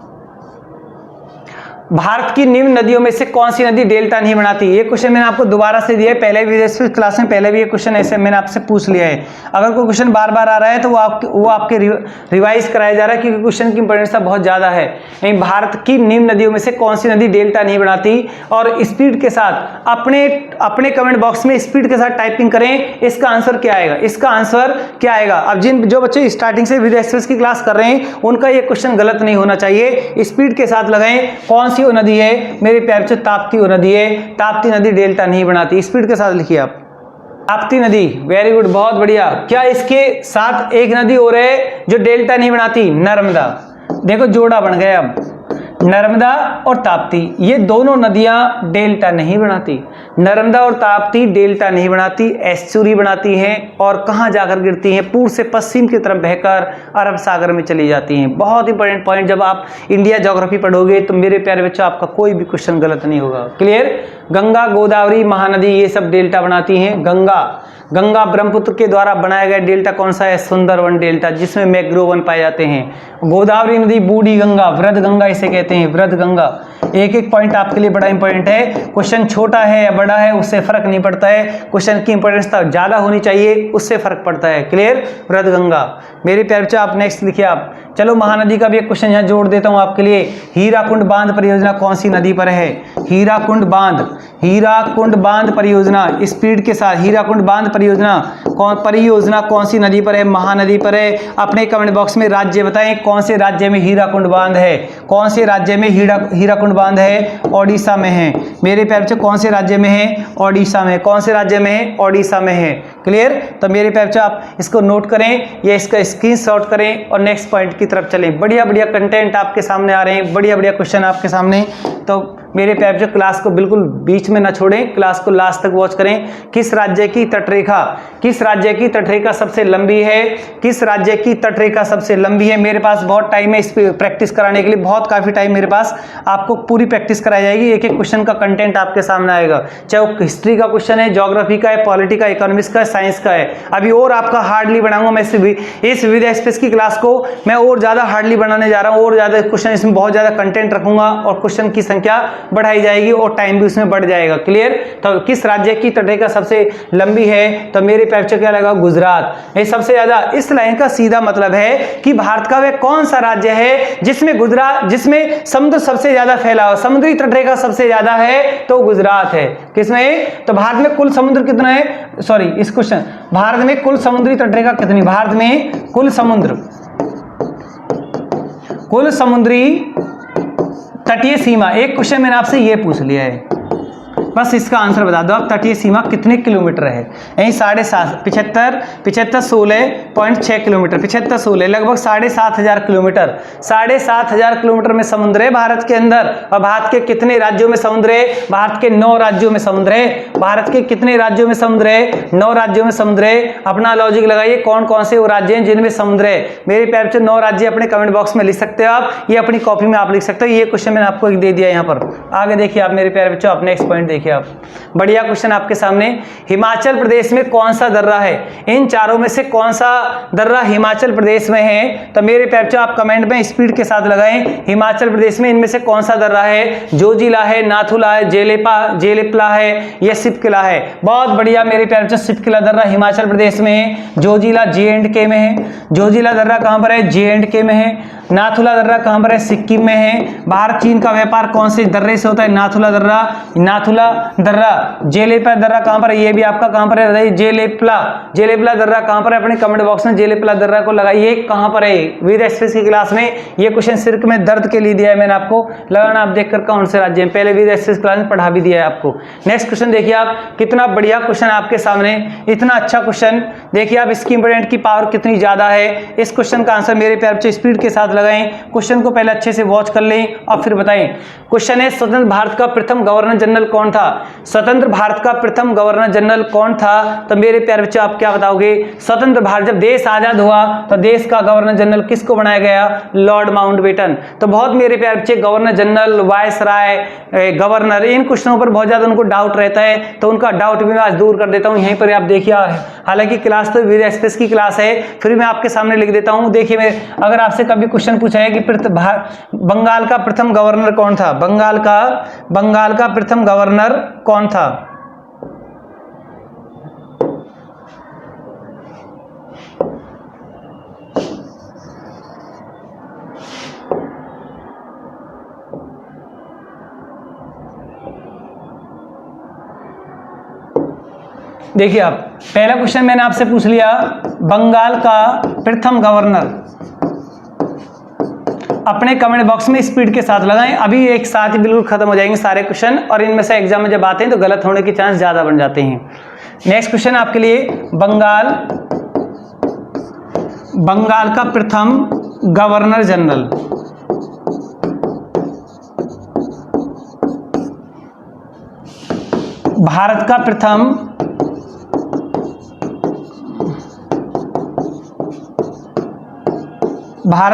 भारत की निम्न नदियों में से कौन सी नदी डेल्टा नहीं बनाती। ये क्वेश्चन मैंने आपको दोबारा से दिया है, पहले भी क्लास में पहले भी ये क्वेश्चन ऐसे मैंने आपसे पूछ लिया है। अगर कोई क्वेश्चन बार बार आ रहा है तो वो आपके रिवाइज कराया जा रहा है, क्योंकि क्वेश्चन की इंपॉर्टेंस बहुत ज्यादा है। भारत की निम्न नदियों में से कौन सी नदी डेल्टा नहीं बनाती, और स्पीड के साथ अपने कमेंट बॉक्स में स्पीड के साथ टाइपिंग करें, इसका आंसर क्या आएगा, इसका आंसर क्या आएगा। अब जो बच्चे स्टार्टिंग से वीडियो एक्सप्रेस की क्लास कर रहे हैं उनका ये क्वेश्चन गलत नहीं होना चाहिए, स्पीड के साथ लगाएं। कौन सी वो नदी है मेरे प्यारे बच्चों, ताप्ती वो नदी है। ताप्ती नदी डेल्टा नहीं बनाती, स्पीड के साथ लिखिए आप, ताप्ती नदी। वेरी गुड, बहुत बढ़िया। क्या इसके साथ एक नदी और है जो डेल्टा नहीं बनाती, नर्मदा। देखो जोड़ा बन गया अब, नर्मदा और ताप्ती, ये दोनों नदियां डेल्टा नहीं बनाती। नर्मदा और ताप्ती डेल्टा नहीं बनाती, एस्चुरी बनाती हैं। और कहां जाकर गिरती हैं, पूर्व से पश्चिम की तरफ बहकर अरब सागर में चली जाती हैं। बहुत इंपॉर्टेंट पॉइंट, जब आप इंडिया ज्योग्राफी पढ़ोगे तो मेरे प्यारे बच्चों आपका कोई भी क्वेश्चन गलत नहीं होगा। क्लियर। गंगा, गोदावरी, महानदी, ये सब डेल्टा बनाती हैं। गंगा ब्रह्मपुत्र के द्वारा बनाया गया डेल्टा कौन सा है, सुंदरवन डेल्टा, जिसमें मैंग्रोव वन पाए जाते हैं। गोदावरी नदी, बूढ़ी गंगा, वृद्ध गंगा इसे कहते हैं, वृद्ध गंगा। एक एक पॉइंट आपके लिए बड़ा इंपॉर्टेंट है। क्वेश्चन छोटा है या बड़ा है उससे फर्क नहीं पड़ता है, क्वेश्चन की इंपॉर्टेंस ज्यादा होनी चाहिए, उससे फर्क पड़ता है। क्लियर। वृद्ध गंगा। मेरे प्यारे बच्चों आप नेक्स्ट लिखिए आप। चलो महानदी का भी एक क्वेश्चन यहाँ जोड़ देता हूँ आपके लिए। हीराकुंड बांध परियोजना कौन सी नदी पर है, हीराकुंड बांध परियोजना, स्पीड के साथ, हीराकुंड बांध परियोजना कौन सी नदी पर है, महानदी पर है। अपने कमेंट बॉक्स में राज्य बताएं, कौन से राज्य में हीराकुंड बांध है, कौन से राज्य में हीराकुंड बांध है, ओडिशा में है। मेरे प्यारे बच्चों कौन से राज्य में है, ओडिशा में। कौन से राज्य में है, ओडिशा में है। क्लियर। तो मेरे प्यारे बच्चों आप इसको नोट करें या इसका स्क्रीनशॉट करें और नेक्स्ट पॉइंट की तरफ चलें। बढ़िया बढ़िया कंटेंट आपके सामने आ रहे हैं, बढ़िया बढ़िया क्वेश्चन आपके सामने। तो मेरे प्यारे बच्चों क्लास को बिल्कुल बीच में ना छोड़ें, क्लास को लास्ट तक वॉच करें। किस राज्य की तटरेखा सबसे लंबी है, किस राज्य की तटरेखा सबसे लंबी है। मेरे पास बहुत टाइम है इस पे प्रैक्टिस कराने के लिए, बहुत काफी टाइम मेरे पास, आपको पूरी प्रैक्टिस कराई जाएगी। एक एक क्वेश्चन का कंटेंट आपके सामने आएगा, चाहे वो हिस्ट्री का क्वेश्चन है, ज्योग्राफी का है, पॉलिटी का, इकोनॉमिक्स का, साइंस का है। अभी और आपका हार्डली बनाऊंगा मैं इस विद्या एक्सप्रेस की क्लास को, मैं और ज्यादा हार्डली बनाने जा रहा हूँ, और ज्यादा क्वेश्चन इसमें बहुत ज्यादा कंटेंट रखूंगा और क्वेश्चन की संख्या बढ़ाई जाएगी और टाइम भी उसमें बढ़ जाएगा। क्लियर। तो किस राज्य की तटरेखा सबसे लंबी है, तो मेरे प्यारे बच्चों क्या लगा, गुजरात। ये सबसे ज्यादा, इस लाइन का सीधा मतलब है कि भारत का वह कौन सा राज्य है जिसमें समुद्र सबसे ज्यादा फैला हो, समुद्री तटरेखा सबसे ज्यादा है, तो गुजरात है। किसमें, तो भारत में कुल समुद्र कितना है, सॉरी इस क्वेश्चन, भारत में कुल समुद्री तटरेखा कितनी, भारत में कुल समुद्री तटीय सीमा, एक क्वेश्चन मैंने आपसे ये पूछ लिया है, बस इसका आंसर बता दो आप, तटीय सीमा कितने किलोमीटर है। यही 7.5 75 16.6 किलोमीटर, 75 16 लगभग 7,500 किलोमीटर। 7,500 किलोमीटर में समुद्र है भारत के अंदर। और भारत के कितने राज्यों में समुद्र है? भारत के 9 राज्यों में समुद्र है। भारत के कितने राज्यों में समुद्र है? 9 राज्यों में समुद्र है। अपना लॉजिक लगाइए, कौन कौन से वो राज्य हैं जिनमें समुद्र है। मेरे प्यारे बच्चों 9 राज्य अपने कमेंट बॉक्स में लिख सकते हो आप, ये अपनी कॉपी में आप लिख सकते हो। ये क्वेश्चन मैंने आपको दे दिया यहाँ पर। आगे देखिए आप मेरे प्यारे बच्चों, आप नेक्स्ट पॉइंट देखिए आप, बढ़िया क्वेश्चन आपके सामने। हिमाचल प्रदेश में कौन सा दर्रा है? इन चारों में से कौन सा दर्रा हिमाचल प्रदेश में है? तो मेरे प्यारे बच्चों आप कमेंट में स्पीड के साथ लगाएं, हिमाचल प्रदेश में इनमें से कौन सा दर्रा है? जोजिला है, नाथुला है, जेलेपला है, यह सिपकिला है। बहुत बढ़िया मेरे प्यारे बच्चों, सिपकिला दर्रा हिमाचल प्रदेश में है। जोजिला J&K में है। जोजिला दर्रा कहां पर है? J&K में है। नाथुला दर्रा कहां पर है? सिक्किम में है। भारत चीन का व्यापार कौन से दर्रे से होता है? नाथुला दर्रा जेलेपला दर्रा कहां पर है? ये भी आपका कहां पर है? जेलेपला दर्रा कहां पर है? अपने कमेंट बॉक्स में जेलेपला दर्रा को लगाइए, कहां पर है। विद एक्सप्रेस की क्लास में ये क्वेश्चन सिर में दर्द के लिए दिया है मैंने आपको, लगाना आप देखकर कौन से राज्य में, पहले विद एक्सप्रेस क्लास में पढ़ा भी दिया है आपको। नेक्स्ट क्वेश्चन देखिए आप, कितना बढ़िया क्वेश्चन आपके सामने, इतना अच्छा क्वेश्चन। देखिए आप इसकी इंपोर्टेंट की पावर कितनी ज्यादा है। इस क्वेश्चन का आंसर मेरे प्यारे बच्चे स्पीड के साथ लगाएं, क्वेश्चन को पहले अच्छे से वॉच कर लें और फिर बताएं। क्वेश्चन है, स्वतंत्र भारत का प्रथम गवर्नर जनरल कौन था? स्वतंत्र भारत का प्रथम गवर्नर जनरल कौन था? तो मेरे प्यारे बच्चों आप क्या बताओगे? स्वतंत्र भारत, जब देश आजाद हुआ तो देश का गवर्नर जनरल किसको बनाया गया? Lord Mountbatten. तो बहुत मेरे प्यारे बच्चे गवर्नर जनरल, वायसराय, गवर्नर, इन क्वेश्चनों पर बहुत ज्यादा उनको डाउट रहता है, तो उनका डाउट भी मैं आज दूर कर देता हूं यहीं पर। आप देखिए, हालांकि क्लास तो विद एक्सप्रेस की क्लास है, फिर मैं आपके सामने लिख देता हूं। देखिए मैं, अगर आपसे कभी क्वेश्चन पूछा है कि बंगाल का प्रथम गवर्नर कौन था? बंगाल का प्रथम गवर्नर कौन था? देखिए आप, पहला क्वेश्चन मैंने आपसे पूछ लिया, बंगाल का प्रथम गवर्नर। अपने कमेंट बॉक्स में स्पीड के साथ लगाएं, अभी एक साथ ही बिल्कुल खत्म हो जाएंगे सारे क्वेश्चन, और इनमें से एग्जाम में जब आते हैं तो गलत होने के चांस ज्यादा बन जाते हैं। नेक्स्ट क्वेश्चन आपके लिए, बंगाल का प्रथम गवर्नर जनरल। भारत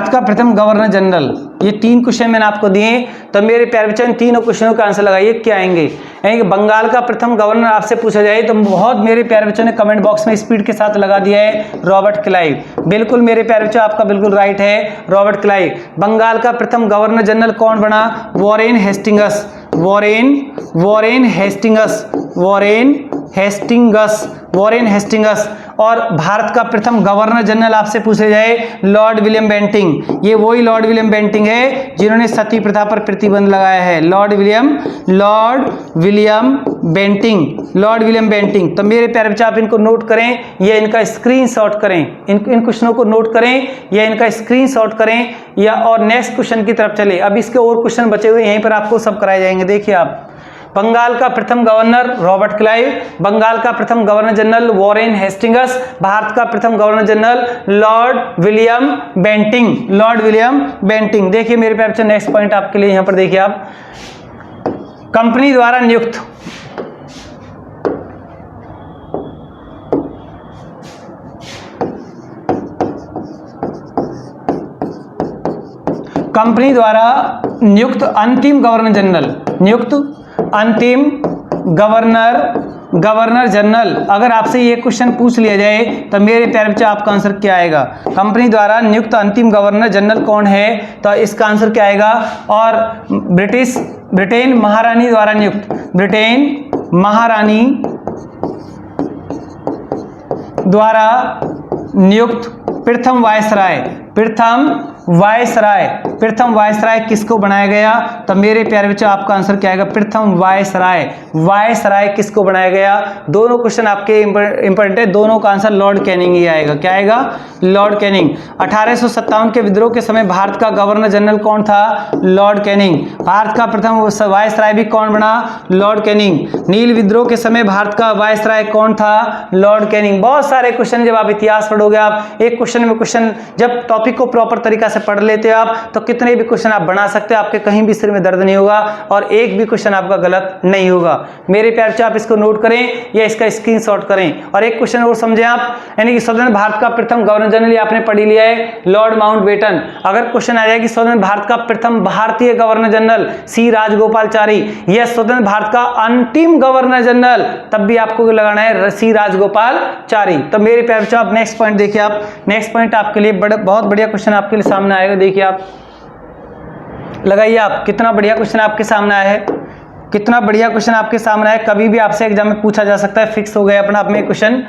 का प्रथम गवर्नर जनरल। ये 3 क्वेश्चन मैंने आपको दिए, तो मेरे प्यारे बच्चों इन तीनों क्वेश्चनों का आंसर लगाइए, क्या आएंगे। यानी बंगाल का प्रथम गवर्नर आपसे पूछा जाए तो बहुत मेरे प्यारे बच्चों ने कमेंट बॉक्स में स्पीड के साथ लगा दिया है, रॉबर्ट क्लाइव। बिल्कुल मेरे प्यारे बच्चों, आपका बिल्कुल राइट है, रॉबर्ट क्लाइव। बंगाल का प्रथम गवर्नर जनरल कौन बना? Warren Hastings. और भारत का प्रथम गवर्नर जनरल आपसे पूछे जाए, लॉर्ड विलियम बेंटिंग। ये वही लॉर्ड विलियम बेंटिंग है जिन्होंने सती प्रथा पर प्रतिबंध लगाया है, लॉर्ड विलियम बेंटिंग। तो मेरे प्यारे बच्चे आप इनको नोट करें या इनका स्क्रीनशॉट करें, इन क्वेश्चनों को नोट करें या इनका स्क्रीनशॉट करें, या और नेक्स्ट क्वेश्चन की तरफ चले। अब इसके और क्वेश्चन बचे हुए यहीं पर आपको सब कराए जाएंगे। देखिए आप, बंगाल का प्रथम गवर्नर रॉबर्ट क्लाइव, बंगाल का प्रथम governor general Warren Hastings, Bharat का प्रथम governor general Lord William Bentinck. देखिए मेरे प्यारे बच्चों, नेक्स्ट पॉइंट आपके लिए यहां पर देखिए आप, कंपनी द्वारा नियुक्त अंतिम गवर्नर जनरल। अगर आपसे ये क्वेश्चन पूछ लिया जाए तो मेरे प्यारे बच्चे आपका आंसर क्या आएगा? कंपनी द्वारा नियुक्त अंतिम गवर्नर जनरल कौन है? तो इसका आंसर क्या आएगा? और ब्रिटेन महारानी द्वारा नियुक्त प्रथम प्रथम वायसराय किसको बनाया गया? तो मेरे प्यारे बच्चों आपका आंसर क्या आएगा? प्रथम वायसराय। वायसराय किसको बनाया गया? दोनों क्वेश्चन आपके इंपॉर्टेंट है, दोनों का आंसर लॉर्ड कैनिंग ही आएगा। क्या आएगा? Lord Canning. 1857 के विद्रोह के समय भारत का गवर्नर जनरल कौन था? Lord Canning. भारत का प्रथम वायसराय भी कौन बना? Lord Canning. नील विद्रोह के समय भारत का वायसराय कौन था? Lord Canning. बहुत सारे क्वेश्चन जब आप इतिहास पढ़ोगे, आप एक क्वेश्चन में क्वेश्चन जब टॉपिक को प्रॉपर तरीका से पढ़ लेते हो आप, तो कितने भी क्वेश्चन आप बना सकते हो, आपके कहीं भी सिर में दर्द नहीं होगा और एक भी क्वेश्चन आपका गलत नहीं होगा। मेरे प्यारे बच्चों आप इसको नोट करें या इसका स्क्रीनशॉट करें। और एक क्वेश्चन और समझें आप, यानी कि स्वतंत्र भारत का प्रथम गवर्नर जनरल आपने पढ़ लिया है, लॉर्ड माउंटबेटन। अगर क्वेश्चन आ जाए कि स्वतंत्र भारत का प्रथम भारतीय गवर्नर जनरल सी राजगोपालचारी या स्वतंत्र भारत का अंतिम गवर्नर जनरल, तब भी आपको लगाना है सी राजगोपालचारी। तो मेरे प्यारे बच्चों आप नेक्स्ट पॉइंट देखिए। आप नेक्स्ट पॉइंट आपके लिए बहुत बढ़िया क्वेश्चन आपके लिए सामने आएगा। देखिए आप लगाइए, आप कितना बढ़िया क्वेश्चन आपके सामने आया है, कितना बढ़िया क्वेश्चन आपके सामने है। कभी भी आपसे एग्जाम में पूछा जा सकता है, फिक्स हो गया अपना आप में क्वेश्चन।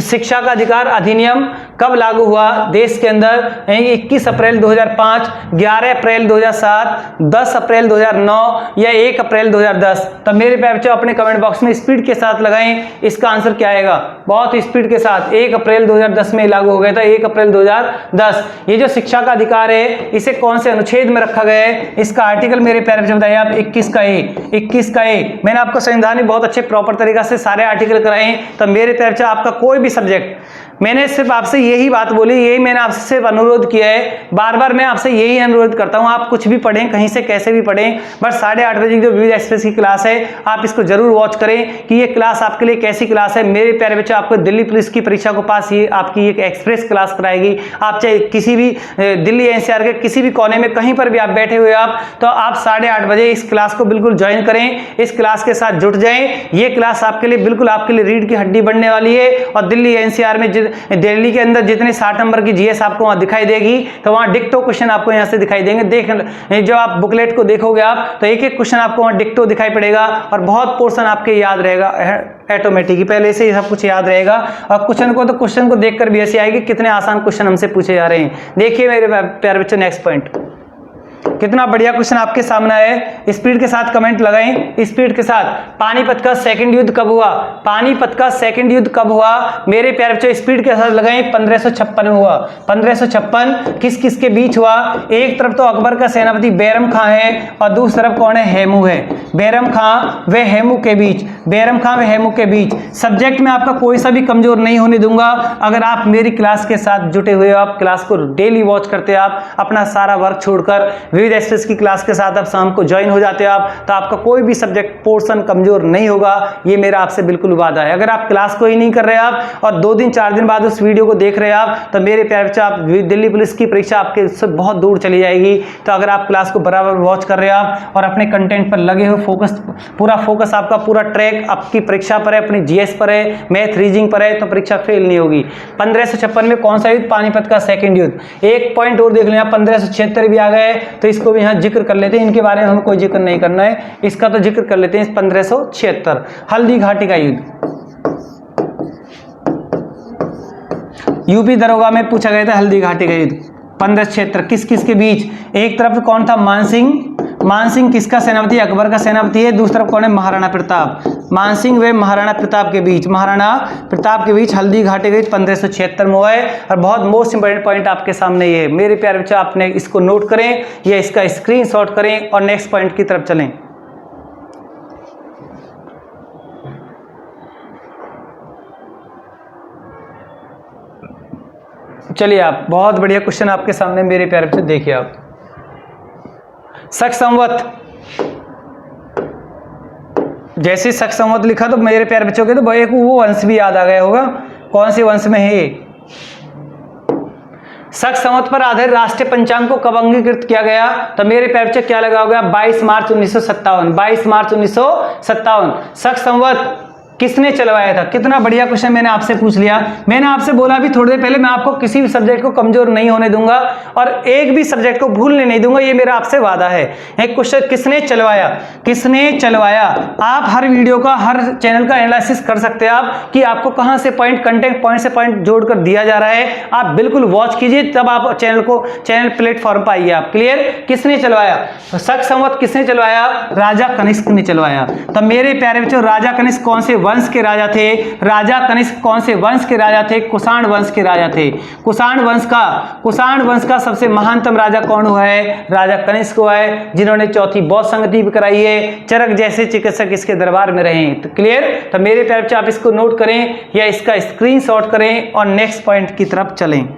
शिक्षा का अधिकार अधिनियम कब लागू हुआ देश के अंदर? 21 अप्रैल 2005, 11 अप्रैल 2007, 10 अप्रैल 2009 या 1 अप्रैल 2010? तब मेरे प्यारे बच्चों अपने कमेंट बॉक्स में स्पीड के साथ लगाएं, इसका आंसर क्या आएगा? बहुत स्पीड के साथ। 1 अप्रैल 2010 में लागू हो गया था, 1 अप्रैल 2010। ये जो शिक्षा का अधिकार है, इसे कौन से अनुच्छेद में रखा गया है? इसका आर्टिकल मेरे प्यारे बच्चों बताइए आप। 21 का ए। मैंने आपको संविधान में बहुत अच्छे प्रॉपर तरीका से सारे आर्टिकल कराए। तो मेरे प्यारे बच्चों आपका कोई भी सब्जेक्ट, मैंने सिर्फ आपसे यही बात बोली, यही मैंने आपसे सिर्फ अनुरोध किया है, बार बार मैं आपसे यही अनुरोध करता हूं, आप कुछ भी पढ़ें, कहीं से कैसे भी पढ़ें, बस 8:30 बजे की जो विविध एक्सप्रेस की क्लास है आप इसको जरूर वॉच करें कि ये क्लास आपके लिए कैसी क्लास है। मेरे प्यारे बच्चों आपको दिल्ली पुलिस की परीक्षा को पास ये आपकी एक एक्सप्रेस क्लास कराएगी। आप चाहे किसी भी दिल्ली एनसीआर के किसी भी कोने में कहीं पर भी आप बैठे हुए आप, तो आप 8:30 बजे इस क्लास को बिल्कुल ज्वाइन करें, इस क्लास के साथ जुट जाएं। ये क्लास आपके लिए बिल्कुल आपके लिए रीढ़ की हड्डी बनने वाली है। और दिल्ली एनसीआर में दिल्ली के अंदर जितने 60 नंबर की जीएस आपको वहां दिखाई देगी, तो वहां डिक्टो क्वेश्चन आपको यहां से दिखाई देंगे। देख जब आप बुकलेट को देखोगे आप, तो एक एक क्वेश्चन आपको वहां डिक्टो दिखाई पड़ेगा और बहुत पोर्शन आपके याद रहेगा ऑटोमेटिक, पहले से ही सब कुछ याद रहेगा। और क्वेश्चन को देखकर भी ऐसे आएगी कितने आसान क्वेश्चन हमसे पूछे जा रहे हैं। देखिए मेरे प्यारे बच्चों नेक्स्ट पॉइंट, कितना बढ़िया क्वेश्चन आपके सामने है। स्पीड के साथ कमेंट लगाएं, स्पीड के साथ। पानीपत का सेकंड युद्ध कब हुआ? पानीपत का सेकंड युद्ध कब हुआ? मेरे प्यारे बच्चों स्पीड के साथ लगाएं, 1556 में हुआ। 1556 किस किस के बीच हुआ? एक तरफ तो अकबर का सेनापति बैरम खां है और दूसरी तरफ कौन है? हेमू है। बैरम खां व हेमू के बीच, बैरम खां व हेमू के बीच। सब्जेक्ट में आपका कोई सा भी कमजोर नहीं होने दूंगा अगर आप मेरी क्लास के साथ जुटे हुए हो, आप क्लास को डेली वॉच करते हो, आप अपना सारा वर्क छोड़कर विविध एक्सप्रेस की क्लास के साथ आप शाम को ज्वाइन हो जाते हो आप, तो आपका कोई भी सब्जेक्ट पोर्शन कमजोर नहीं होगा। ये मेरा आपसे बिल्कुल वादा है। अगर आप क्लास को ही नहीं कर रहे आप और 2 दिन 4 दिन बाद उस वीडियो को देख रहे हैं आप, तो मेरे प्यारे बच्चों आप दिल्ली पुलिस की परीक्षा आपके उससे बहुत दूर चली जाएगी। तो अगर आप क्लास को बराबर वॉच कर रहे हो आप और अपने कंटेंट पर लगे हो, पूरा फोकस आपका पूरा ट्रैक आपकी परीक्षा पर है, अपनी जीएस पर है, मैथ रीजनिंग पर है, तो परीक्षा फेल नहीं होगी। 1556 में कौन सा युद्ध? पानीपत का सेकंड युद्ध। एक पॉइंट और देख लें, 1576 भी आ गए तो इसको भी यहाँ जिक्र कर लेते हैं। इनके बारे में हमें कोई जिक्र नहीं करना है, इसका तो जिक्र कर लेते हैं। 1576 हल्दी घाटी का युद्ध, यूपी दरोगा में पूछा गया था। हल्दी घाटी का युद्ध 1576 किस किस के बीच? एक तरफ कौन था? मानसिंह किसका सेनापति? अकबर का सेनापति है। दूसरी तरफ कौन है? महाराणा प्रताप। मानसिंह व महाराणा प्रताप के बीच, हल्दी घाटी के बीच 1576 में हुआ है। और बहुत मोस्ट इंपोर्टेंट पॉइंट आपके सामने ये है मेरे प्यारे बच्चों, आपने इसको नोट करें या इसका स्क्रीनशॉट करें और नेक्स्ट पॉइंट की तरफ चलें। चलिए आप, बहुत बढ़िया क्वेश्चन आपके सामने मेरे प्यारे बच्चों, देखिए आप। शक संवत, जैसे शक संवत लिखा तो मेरे प्यारे बच्चों के तो एक वो वंश भी याद आ गया होगा। कौन से वंश में है ये? शक संवत पर आधारित राष्ट्रीय पंचांग को कब अंगीकृत किया गया? तो मेरे प्यारे बच्चों क्या लगा होगा? 22 मार्च 1957। 22 मार्च 1957 शक संवत किसने चलवाया था? कितना बढ़िया क्वेश्चन मैंने आपसे पूछ लिया। मैंने आपसे बोला भी थोड़ी देर पहले, मैं आपको किसी भी सब्जेक्ट को कमजोर नहीं होने दूंगा और एक भी सब्जेक्ट को भूलने नहीं दूंगा, ये मेरा आपसे वादा है। एक क्वेश्चन, किसने चलवाया? किसने चलवाया? आप हर वीडियो का, हर चैनल का एनालिसिस कर सकते हैं आप कि आपको कहां से पॉइंट, कंटेंट पॉइंट से पॉइंट जोड़कर दिया जा रहा है। आप बिल्कुल वॉच कीजिए, तब आप चैनल प्लेटफॉर्म पर आइए आप। क्लियर? किसने चलवाया? शक संवत किसने चलवाया? राजा कनिष्क ने चलवाया। तब मेरे प्यारे बच्चों, राजा कनिष्क कौन से वंश के राजा थे? राजा कनिष्क कौन से वंश के राजा थे? कुषाण वंश के राजा थे। कुषाण वंश का सबसे महानतम राजा कौन हुआ है? राजा कनिष्क हुआ है, जिन्होंने चौथी बौद्ध संगति भी कराई है। चरक जैसे चिकित्सक इसके दरबार में रहे। तो क्लियर? तो मेरे प्यारे बच्चों, आप इसको नोट करें या इसका स्क्रीनशॉट करें और नेक्स्ट पॉइंट की तरफ चलें।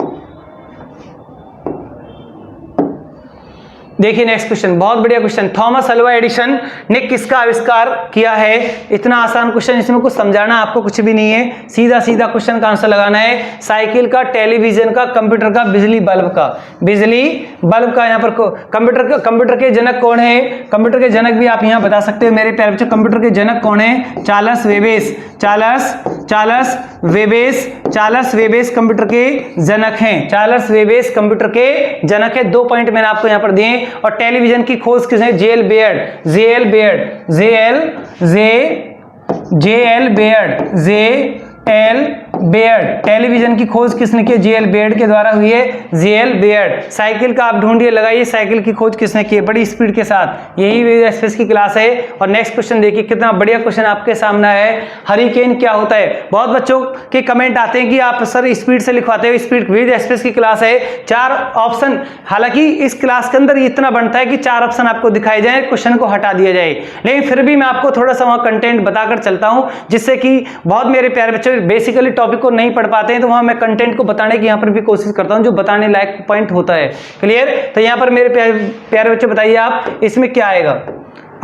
देखिए नेक्स्ट क्वेश्चन, बहुत बढ़िया क्वेश्चन। थॉमस अल्वा एडिसन ने किसका आविष्कार किया है? इतना आसान क्वेश्चन, इसमें कुछ समझाना आपको कुछ भी नहीं है, सीधा सीधा क्वेश्चन का आंसर लगाना है। साइकिल का, टेलीविजन का, कंप्यूटर का, बिजली बल्ब का। बिजली बल्ब का। यहाँ पर कंप्यूटर के जनक कौन है? कंप्यूटर के जनक भी आप यहाँ बता सकते हो मेरे प्यारे बच्चों। कंप्यूटर के जनक कौन है? चार्ल्स वेबेज कंप्यूटर के जनक हैं। चार्ल्स वेबेज कंप्यूटर के जनक है। 2 पॉइंट मैंने आपको यहाँ पर दिए। और टेलीविजन की खोज किसने? JL Baird. टेलीविजन की खोज किसने की? जेएल बेयर्ड के द्वारा हुई है। JL Baird. साइकिल का आप ढूंढिए, लगाइए, साइकिल की खोज किसने की है? बड़ी स्पीड के साथ। यही विविध एक्सप्रेस की क्लास है। और नेक्स्ट क्वेश्चन देखिए, कितना बढ़िया क्वेश्चन आपके सामने है। हरिकेन क्या होता है? बहुत बच्चों के कमेंट आते हैं कि आप सर स्पीड से लिखवाते हो, स्पीड। विविध एक्सप्रेस की क्लास है, 4 ऑप्शन, हालांकि इस क्लास के अंदर इतना बनता है कि 4 ऑप्शन आपको दिखाए जाए, क्वेश्चन को हटा दिया जाए, लेकिन फिर भी मैं आपको थोड़ा सा वहां कंटेंट बताकर चलता हूं, जिससे कि बहुत मेरे प्यारे बच्चे बेसिकली टॉपिक को नहीं पढ़ पाते हैं, तो वहां मैं कंटेंट को बताने की यहां पर भी कोशिश करता हूं, जो बताने लायक पॉइंट होता है। क्लियर? तो यहां पर मेरे प्यारे बच्चे बताइए आप, इसमें क्या आएगा?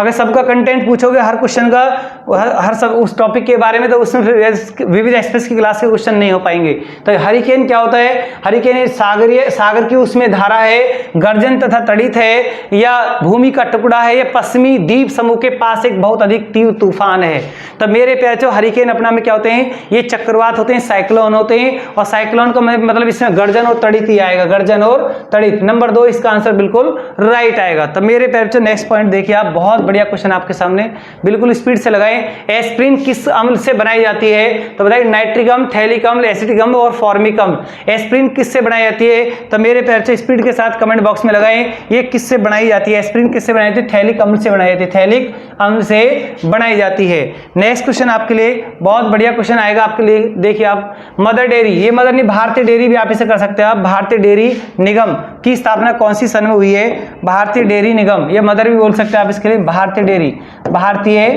अगर सबका कंटेंट पूछोगे हर क्वेश्चन का, हर सब उस टॉपिक के बारे में, तो उसमें फिर विविध एक्सप्रेस की क्लास के क्वेश्चन नहीं हो पाएंगे। तो हरिकेन क्या होता है? हरिकेन सागर की उसमें धारा है, गर्जन तथा तड़ित है, या भूमि का टुकड़ा है, या पश्चिमी द्वीप समूह के पास एक बहुत अधिक तीव्र तूफान है। तो मेरे प्यारे हरिकेन अपना में क्या होते हैं? ये चक्रवात होते हैं, साइक्लोन होते हैं। और साइक्लोन का मतलब इसमें गर्जन और तड़ित ही आएगा, गर्जन और तड़ित। नंबर 2 इसका आंसर बिल्कुल राइट आएगा। तो मेरे प्यारे नेक्स्ट पॉइंट देखिए आप, बहुत बढ़िया क्वेश्चन आपके सामने, बिल्कुल स्पीड से लगाएं। एस्पिरिन किस अम्ल से बनाई जाती है? तो बताइए, नाइट्रिक अम्ल, थैलिक अम्ल, एसिटिक अम्ल और फॉर्मिक अम्ल। एस्पिरिन किससे बनाई जाती है? तो मेरे प्यारे बच्चे स्पीड के साथ कमेंट बॉक्स में लगाएं, ये किससे बनाई जाती है? एस्पिरिन किससे बनाई जाती है? थैलिक अम्ल से बनाई जाती है, थैलिक अम्ल से बनाई जाती है। नेक्स्ट क्वेश्चन आपके लिए बहुत बढ़िया क्वेश्चन आएगा आपके लिए। देखिए आप, मदर डेयरी, ये मदर नहीं, भारतीय डेयरी भी आप इसे कर सकते हैं आप। भारतीय डेयरी निगम की स्थापना कौन सी सन में हुई है? भारतीय डेयरी निगम, ये मदर भी बोल सकते हैं आप इसके लिए। भारतीय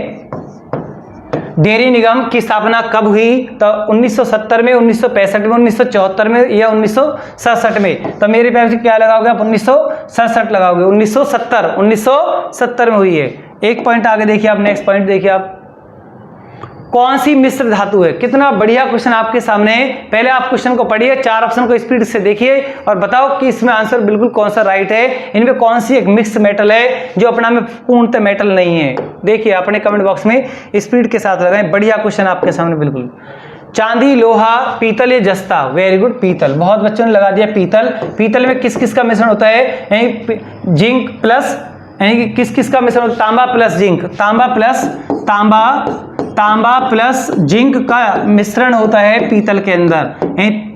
डेयरी निगम की स्थापना कब हुई? तो 1970 में, 1965 में, 1974 में, या 1967 में। तो मेरे प्यार से क्या लगाओगे आप? 1967 लगाओगे। 1970 में हुई है। एक पॉइंट आगे देखिए आप, नेक्स्ट पॉइंट देखिए आप, कौन सी मिश्र धातु है? कितना बढ़िया क्वेश्चन आपके सामने है। पहले आप क्वेश्चन को पढ़िए, 4 ऑप्शन को स्पीड से देखिए और बताओ कि इसमें आंसर बिल्कुल कौन सा राइट है। इनमें कौन सी एक मिक्स मेटल है जो अपना में पूर्णतः मेटल नहीं है? देखिए अपने कमेंट बॉक्स में स्पीड के साथ लगाएं। बढ़िया क्वेश्चन आपके सामने बिल्कुल। चांदी, लोहा, पीतल या जस्ता? वेरी गुड, पीतल। बहुत बच्चों ने लगा दिया पीतल। पीतल में किस किस का मिश्रण होता है? जिंक प्लस, यानी कि किस किस का मिश्रण? तांबा प्लस जिंक, तांबा प्लस जिंक का मिश्रण होता है पीतल के अंदर।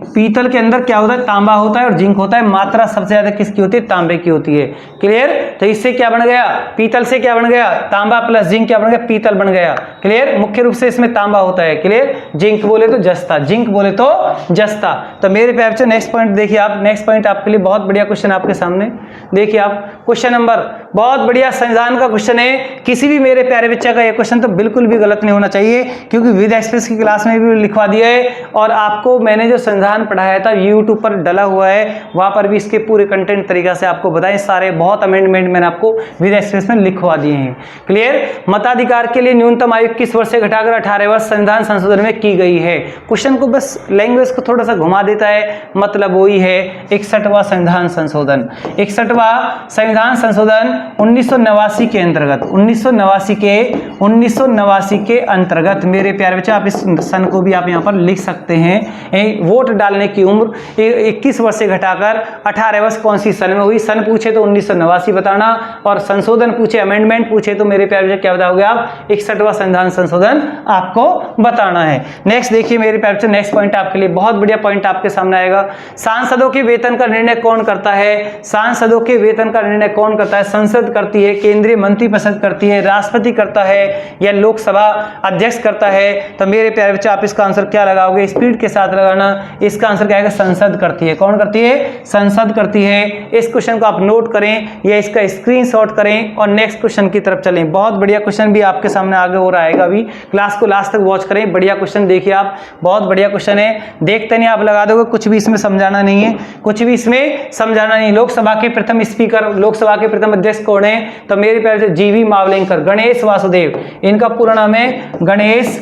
पीतल के अंदर क्या होता है? तांबा होता है और जिंक होता है। मात्रा सबसे ज्यादा किसकी होती है? तांबे की होती है। क्लियर? तो इससे क्या बन गया? पीतल से क्या बन गया? तांबा प्लस जिंक क्या बन गया? पीतल बन गया। क्लियर? मुख्य रूप से इसमें तांबा होता है। क्लियर? जिंक बोले तो जस्ता, जिंक बोले तो जस्ता। तो मेरे प्यारे बच्चों नेक्स्ट पॉइंट देखिए आप, नेक्स्ट पॉइंट आपके लिए बहुत बढ़िया क्वेश्चन आपके सामने। देखिए आप, क्वेश्चन नंबर बहुत बढ़िया संविधान का क्वेश्चन है। किसी भी मेरे प्यारे बच्चे का ये क्वेश्चन तो बिल्कुल भी गलत नहीं होना चाहिए, क्योंकि विद एक्सप्रेस की क्लास में भी लिखवा दिया है और आपको मैंने जो संविधान पढ़ाया था यूट्यूब पर डला हुआ है, वहां पर भी इसके पूरे कंटेंट तरीका से आपको बताएं। सारे बहुत अमेंडमेंट मैंने आपको विद एक्सप्रेस में लिखवा दिए हैं। क्लियर? मताधिकार के लिए न्यूनतम आयु किस वर्ष से घटाकर 18 वर्ष संविधान संशोधन में की गई है? क्वेश्चन को बस लैंग्वेज को थोड़ा सा घुमा देता है, मतलब वही है 61वां संविधान संशोधन। 61वां संविधान संशोधन 1989 के अंतर्गत, 1989 के अंतर्गत मेरे प्यारे बच्चे, आप इस सन को भी आप यहाँ पर लिख सकते हैं। वोट डालने की उम्र 21 वर्ष से घटाकर 18 वर्ष कौन सी सन में हुई? सन पूछे तो 1989 बताना, और संशोधन पूछे, अमेंडमेंट पूछे तो मेरे प्यारे बच्चे क्या बताओगे आप? 61वां संविधान संशोधन आपको बताना है। नेक्स्ट देखिए मेरे प्यारे बच्चे, नेक्स्ट पॉइंट आपके लिए बहुत बढ़िया पॉइंट आपके सामने आएगा। सांसदों के वेतन का निर्णय कौन करता है? सांसदों के वेतन का निर्णय कौन करता है? संसद करती है, केंद्रीय मंत्रिपरिषद करती है, राष्ट्रपति करता है, या लोकसभा अध्यक्ष करता है? तो मेरे प्यारे बच्चे आप इसका आंसर क्या लगाओगे? स्पीड के साथ लगाना। इसका आंसर क्या आएगा? संसद करती है। कौन करती है? संसद करती है। इस क्वेश्चन को आप नोट करें या इसका स्क्रीनशॉट करें और नेक्स्ट क्वेश्चन की तरफ चलें। बहुत बढ़िया क्वेश्चन भी आपके सामने आगे हो रहा है अभी, क्लास को लास्ट तक वॉच करें। बढ़िया क्वेश्चन देखिए आप, बहुत बढ़िया क्वेश्चन है, देखते नहीं आप लगा दोगे, कुछ भी इसमें समझाना नहीं है, कुछ भी इसमें समझाना नहीं। लोकसभा के प्रथम स्पीकर, लोकसभा के प्रथम अध्यक्ष कौन है? तो मेरे प्यारे से जीवी मावलेंकर, गणेश वासुदेव, इनका पूरा नाम है गणेश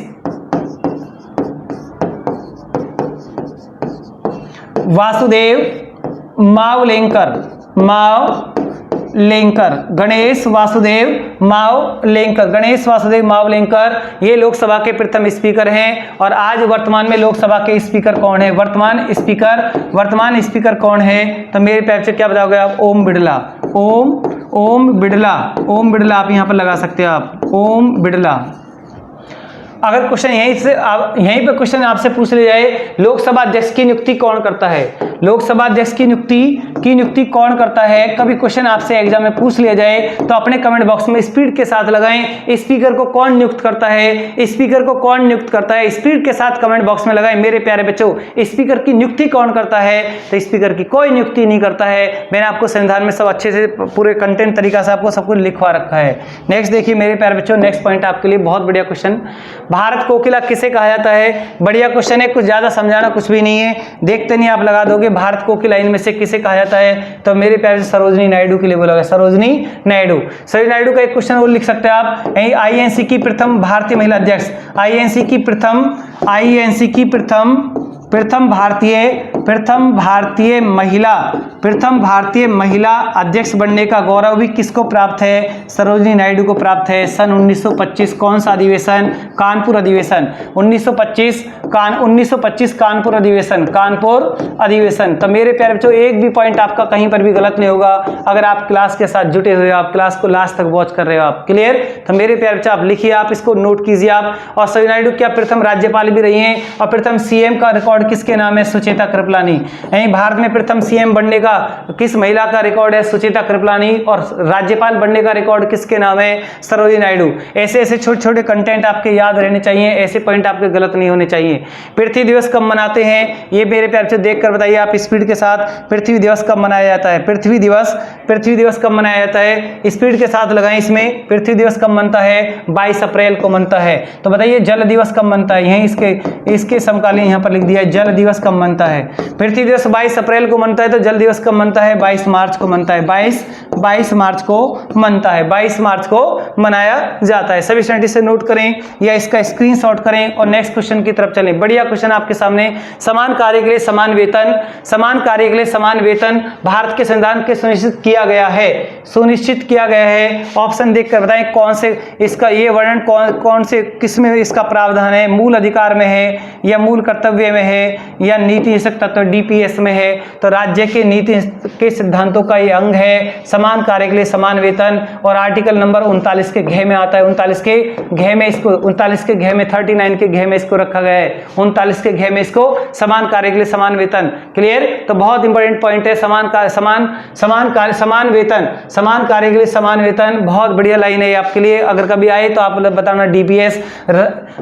वासुदेव मावलेंकर, मावलेंकर, गणेश वासुदेव मावलेंकर, गणेश वासुदेव मावलेंकर, ये लोकसभा के प्रथम स्पीकर हैं। और आज वर्तमान में लोकसभा के स्पीकर कौन है? वर्तमान स्पीकर कौन है? तो मेरे पैर से क्या बताओगे आप? ओम बिड़ला, ओम बिड़ला आप यहां पर लगा सकते हो आप, ओम बिड़ला। अगर क्वेश्चन यहीं पे क्वेश्चन आपसे पूछ लिया जाए, लोकसभा अध्यक्ष की नियुक्ति कौन करता है? लोकसभा अध्यक्ष की नियुक्ति कौन करता है? कभी क्वेश्चन आपसे एग्जाम में पूछ लिया जाए तो अपने कमेंट बॉक्स में स्पीड के साथ लगाएं, स्पीकर को कौन नियुक्त करता है? स्पीकर को कौन नियुक्त करता है? स्पीड के साथ कमेंट बॉक्स में लगाएं मेरे प्यारे बच्चों। स्पीकर की नियुक्ति कौन करता है? तो स्पीकर की कोई नियुक्ति नहीं करता है। मैंने आपको संविधान में सब अच्छे से पूरे कंटेंट तरीका से आपको सब कुछ लिखवा रखा है। नेक्स्ट देखिए मेरे प्यारे बच्चों, नेक्स्ट पॉइंट आपके लिए बहुत बढ़िया क्वेश्चन, भारत कोकिला किसे कहा जाता है? बढ़िया क्वेश्चन है, कुछ ज्यादा समझाना कुछ भी नहीं है, देखते नहीं आप लगा दोगे। भारत कोकिला इनमें से किसे कहा जाता है? तो मेरे प्यारे सरोजिनी नायडू के लिए बोला गया, सरोजिनी नायडू का एक क्वेश्चन और लिख सकते हैं आप। आईएनसी की प्रथम भारतीय महिला अध्यक्ष, आईएनसी की प्रथम भारतीय महिला अध्यक्ष बनने का गौरव भी किसको प्राप्त है? सरोजिनी नायडू को प्राप्त है। सन 1925 कौन सा अधिवेशन? कानपुर अधिवेशन। 1925 कानपुर अधिवेशन। तो मेरे प्यारे बच्चों एक भी पॉइंट आपका कहीं पर भी गलत नहीं होगा अगर आप क्लास के साथ जुटे हुए, आप क्लास को लास्ट तक वॉच कर रहे हो आप। क्लियर? तो मेरे प्यारे बच्चों आप लिखिए, आप इसको नोट कीजिए आप। और सरोजिनी नायडू क्या प्रथम राज्यपाल भी रही हैं, और प्रथम सीएम का रिकॉर्ड किसके नाम है? सुचेता कृपलानी। भारत में प्रथम सीएम बनने का किस महिला का रिकॉर्ड है? सुचेता कृपलानी। और राज्यपाल बनने का रिकॉर्ड किसके नाम है? सरोजिनी नायडू। ऐसे छोटे छोटे कंटेंट आपके याद रहने चाहिए, ऐसे पॉइंट आपके गलत नहीं होने चाहिए। पृथ्वी दिवस कब मनाते हैं? ये मेरे प्यारे बच्चों देख कर बताइए आप स्पीड के साथ, पृथ्वी दिवस कब मनाया जाता है? पृथ्वी दिवस कब मनाया जाता है? स्पीड के साथ लगाएं इसमें। पृथ्वी दिवस कब मनता है? 22 अप्रैल को मनता है। तो बताइए जल दिवस कब मनता है? यहीं इसके समकालीन यहाँ पर लिख दिया है, जल दिवस कब मनता है? पृथ्वी दिवस 22 अप्रैल को मनता है, तो जल दिवस कब मनता है? 22 मार्च को मनता है। 22 मार्च को मनता है, 22 मार्च को मनाया जाता है। सभी स्टूडेंट इसे नोट करें या इसका स्क्रीनशॉट करें और नेक्स्ट क्वेश्चन की तरफ चलें। बढ़िया क्वेश्चन आपके सामने, समान कार्य के लिए समान वेतन भारत के संविधान के सुनिश्चित किया गया है। ऑप्शन देखकर बताएं कौन से इसका ये वर्णन कौन से किस में इसका प्रावधान है? मूल अधिकार में है, या मूल कर्तव्य में है, या नीति निषेध तत्व डीपीएस में है? तो राज्य के नीति के सिद्धांतों का ये अंग है, समान कार्य के लिए समान वेतन। और आर्टिकल नंबर 39 के घ में आता है, 39 के घ में 39 के घ में इसको रखा गया है। 39 के घ में इसको समान कार्य के लिए समान वेतन। क्लियर? तो बहुत इंपॉर्टेंट पॉइंट है, समान कार्य के लिए समान वेतन। बहुत बढ़िया लाइन है आपके लिए, अगर कभी आए तो आप बताना। डीपीएस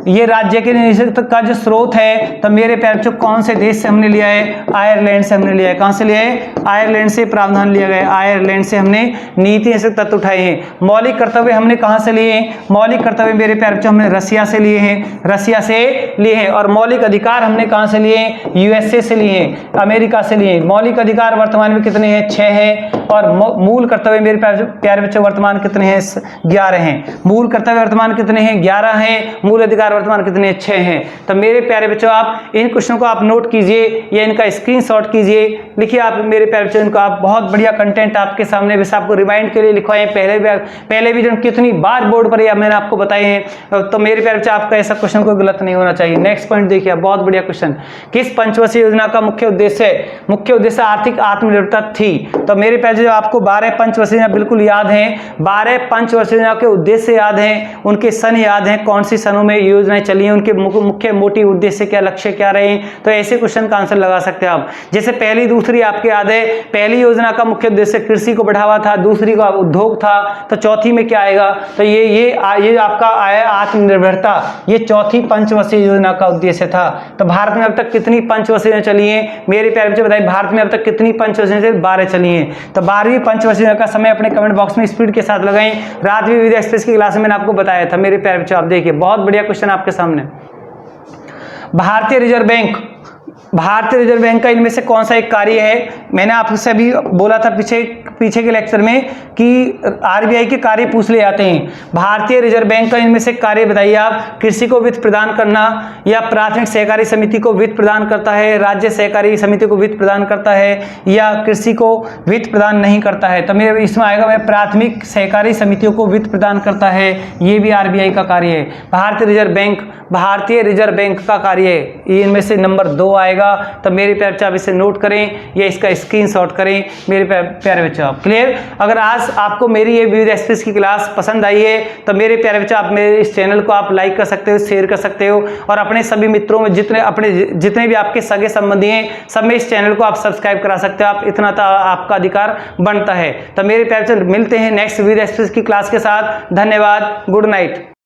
ये राज्य के निषेध का जो स्रोत है, तो मेरे प्यारे बच्चों कौन से देश से हमने लिया है? आयरलैंड से हमने लिया है। कहां से लिया है? आयरलैंड से प्रावधान लिया गया है। आयरलैंड से हमने नीति निषेध तत्व उठाए हैं। मौलिक कर्तव्य हमने हमने कहाँ से लिए हैं? मौलिक कर्तव्य मेरे प्यारे बच्चों हमने रसिया से लिए हैं, रसिया से लिए हैं। और मौलिक अधिकार हमने कहाँ से लिए हैं? यूएसए से लिए हैं, अमेरिका से लिए हैं। मौलिक अधिकार वर्तमान में कितने हैं? 6 हैं। और मूल कर्तव्य मेरे प्यारे बच्चों वर्तमान कितने हैं? 11 हैं। मूल कर्तव्य वर्तमान कितने हैं? 11 हैं। मूल अधिकार वर्तमान कितने हैं? 6 हैं। तो मेरे प्यारे बच्चों आप इन क्वेश्चन को आप नोट कीजिए या इनका स्क्रीनशॉट कीजिए, लिखिए आप मेरे प्यारे बच्चों इनको। आप बहुत बढ़िया कंटेंट आपके सामने बस आपको रिमाइंड के लिए लिखवाए हैं। पहले भी जो कितनी बार बोर्ड पर या मैंने आपको बताए हैं। तो मेरे प्यारे बच्चों आपका ऐसा क्वेश्चन कोई गलत नहीं होना चाहिए। नेक्स्ट पॉइंट देखिए, बहुत बढ़िया क्वेश्चन। किस पंचवर्षीय योजना का मुख्य उद्देश्य आर्थिक आत्मनिर्भरता थी? तो मेरे प्यारे जो आपको 12 पंचवर्षीय योजना बिल्कुल याद हैं, 12 पंचवर्षीय योजना के उद्देश्य याद हैं, उनके सन याद हैं, कौन सी सनों में योजनाएं चली हैं, उनके मुख्य मोटिव उद्देश्य क्या, लक्ष्य क्या रहे। तो ऐसे क्वेश्चन का आंसर लगा सकते हैं आप। जैसे पहली दूसरी आपके याद है, पहली योजना का मुख्य उद्देश्य कृषि को बढ़ावा था, दूसरी का उद्योग था, तो चौथी में क्या आएगा? तो ये आपका आया आत्मनिर्भरता। ये चौथी पंचवर्षीय योजना का उद्देश्य था। तो भारत में अब तक कितनी पंचवर्षीय योजना चली हैं? मेरे प्यारे बच्चों बताइए, भारत में अब तक कितनी पंचवर्षीय योजना? 12 चली हैं। तो 12वीं पंचवर्षीय योजना का समय अपने कमेंट बॉक्स में स्पीड के साथ लगाएं। रात में विद्या एक्सप्रेस की क्लास में मैंने आपको बताया था। मेरे प्यारे बच्चों आप देखिए, बहुत बढ़िया क्वेश्चन आपके सामने। भारतीय रिजर्व बैंक का इनमें से कौन सा एक कार्य है? मैंने आपसे अभी बोला था पीछे के लेक्चर में कि आरबीआई के कार्य पूछ ले जाते हैं। भारतीय रिजर्व बैंक का इनमें से कार्य बताइए आप। कृषि को वित्त प्रदान करना, या प्राथमिक सहकारी समिति को वित्त प्रदान करता है, राज्य सहकारी समिति को वित्त प्रदान करता है, या कृषि को वित्त प्रदान नहीं करता है? तो मेरे इसमें आएगा मैं प्राथमिक सहकारी समितियों को वित्त प्रदान करता है। ये भी आरबीआई का कार्य है। भारतीय रिजर्व बैंक का कार्य है, ये इनमें से नंबर 2 आएगा। तो मेरे प्यारे बच्चे आप इसे नोट करें या इसका स्क्रीनशॉट करें। मेरे प्यारे बच्चे आप क्लियर? अगर आज आपको मेरी ये विविध एक्सप्रेस की क्लास पसंद आई है तो मेरे प्यारे बच्चे आप मेरे इस चैनल को आप लाइक कर सकते हो, शेयर कर सकते हो, और अपने सभी मित्रों में जितने भी आपके सगे संबंधी हैं सब में इस चैनल को आप सब्सक्राइब करा सकते हो। आप इतना तो आपका अधिकार बनता है। तो मेरे प्यारे बच्चे मिलते हैं नेक्स्ट विविध एक्सप्रेस की क्लास के साथ। धन्यवाद, गुड नाइट।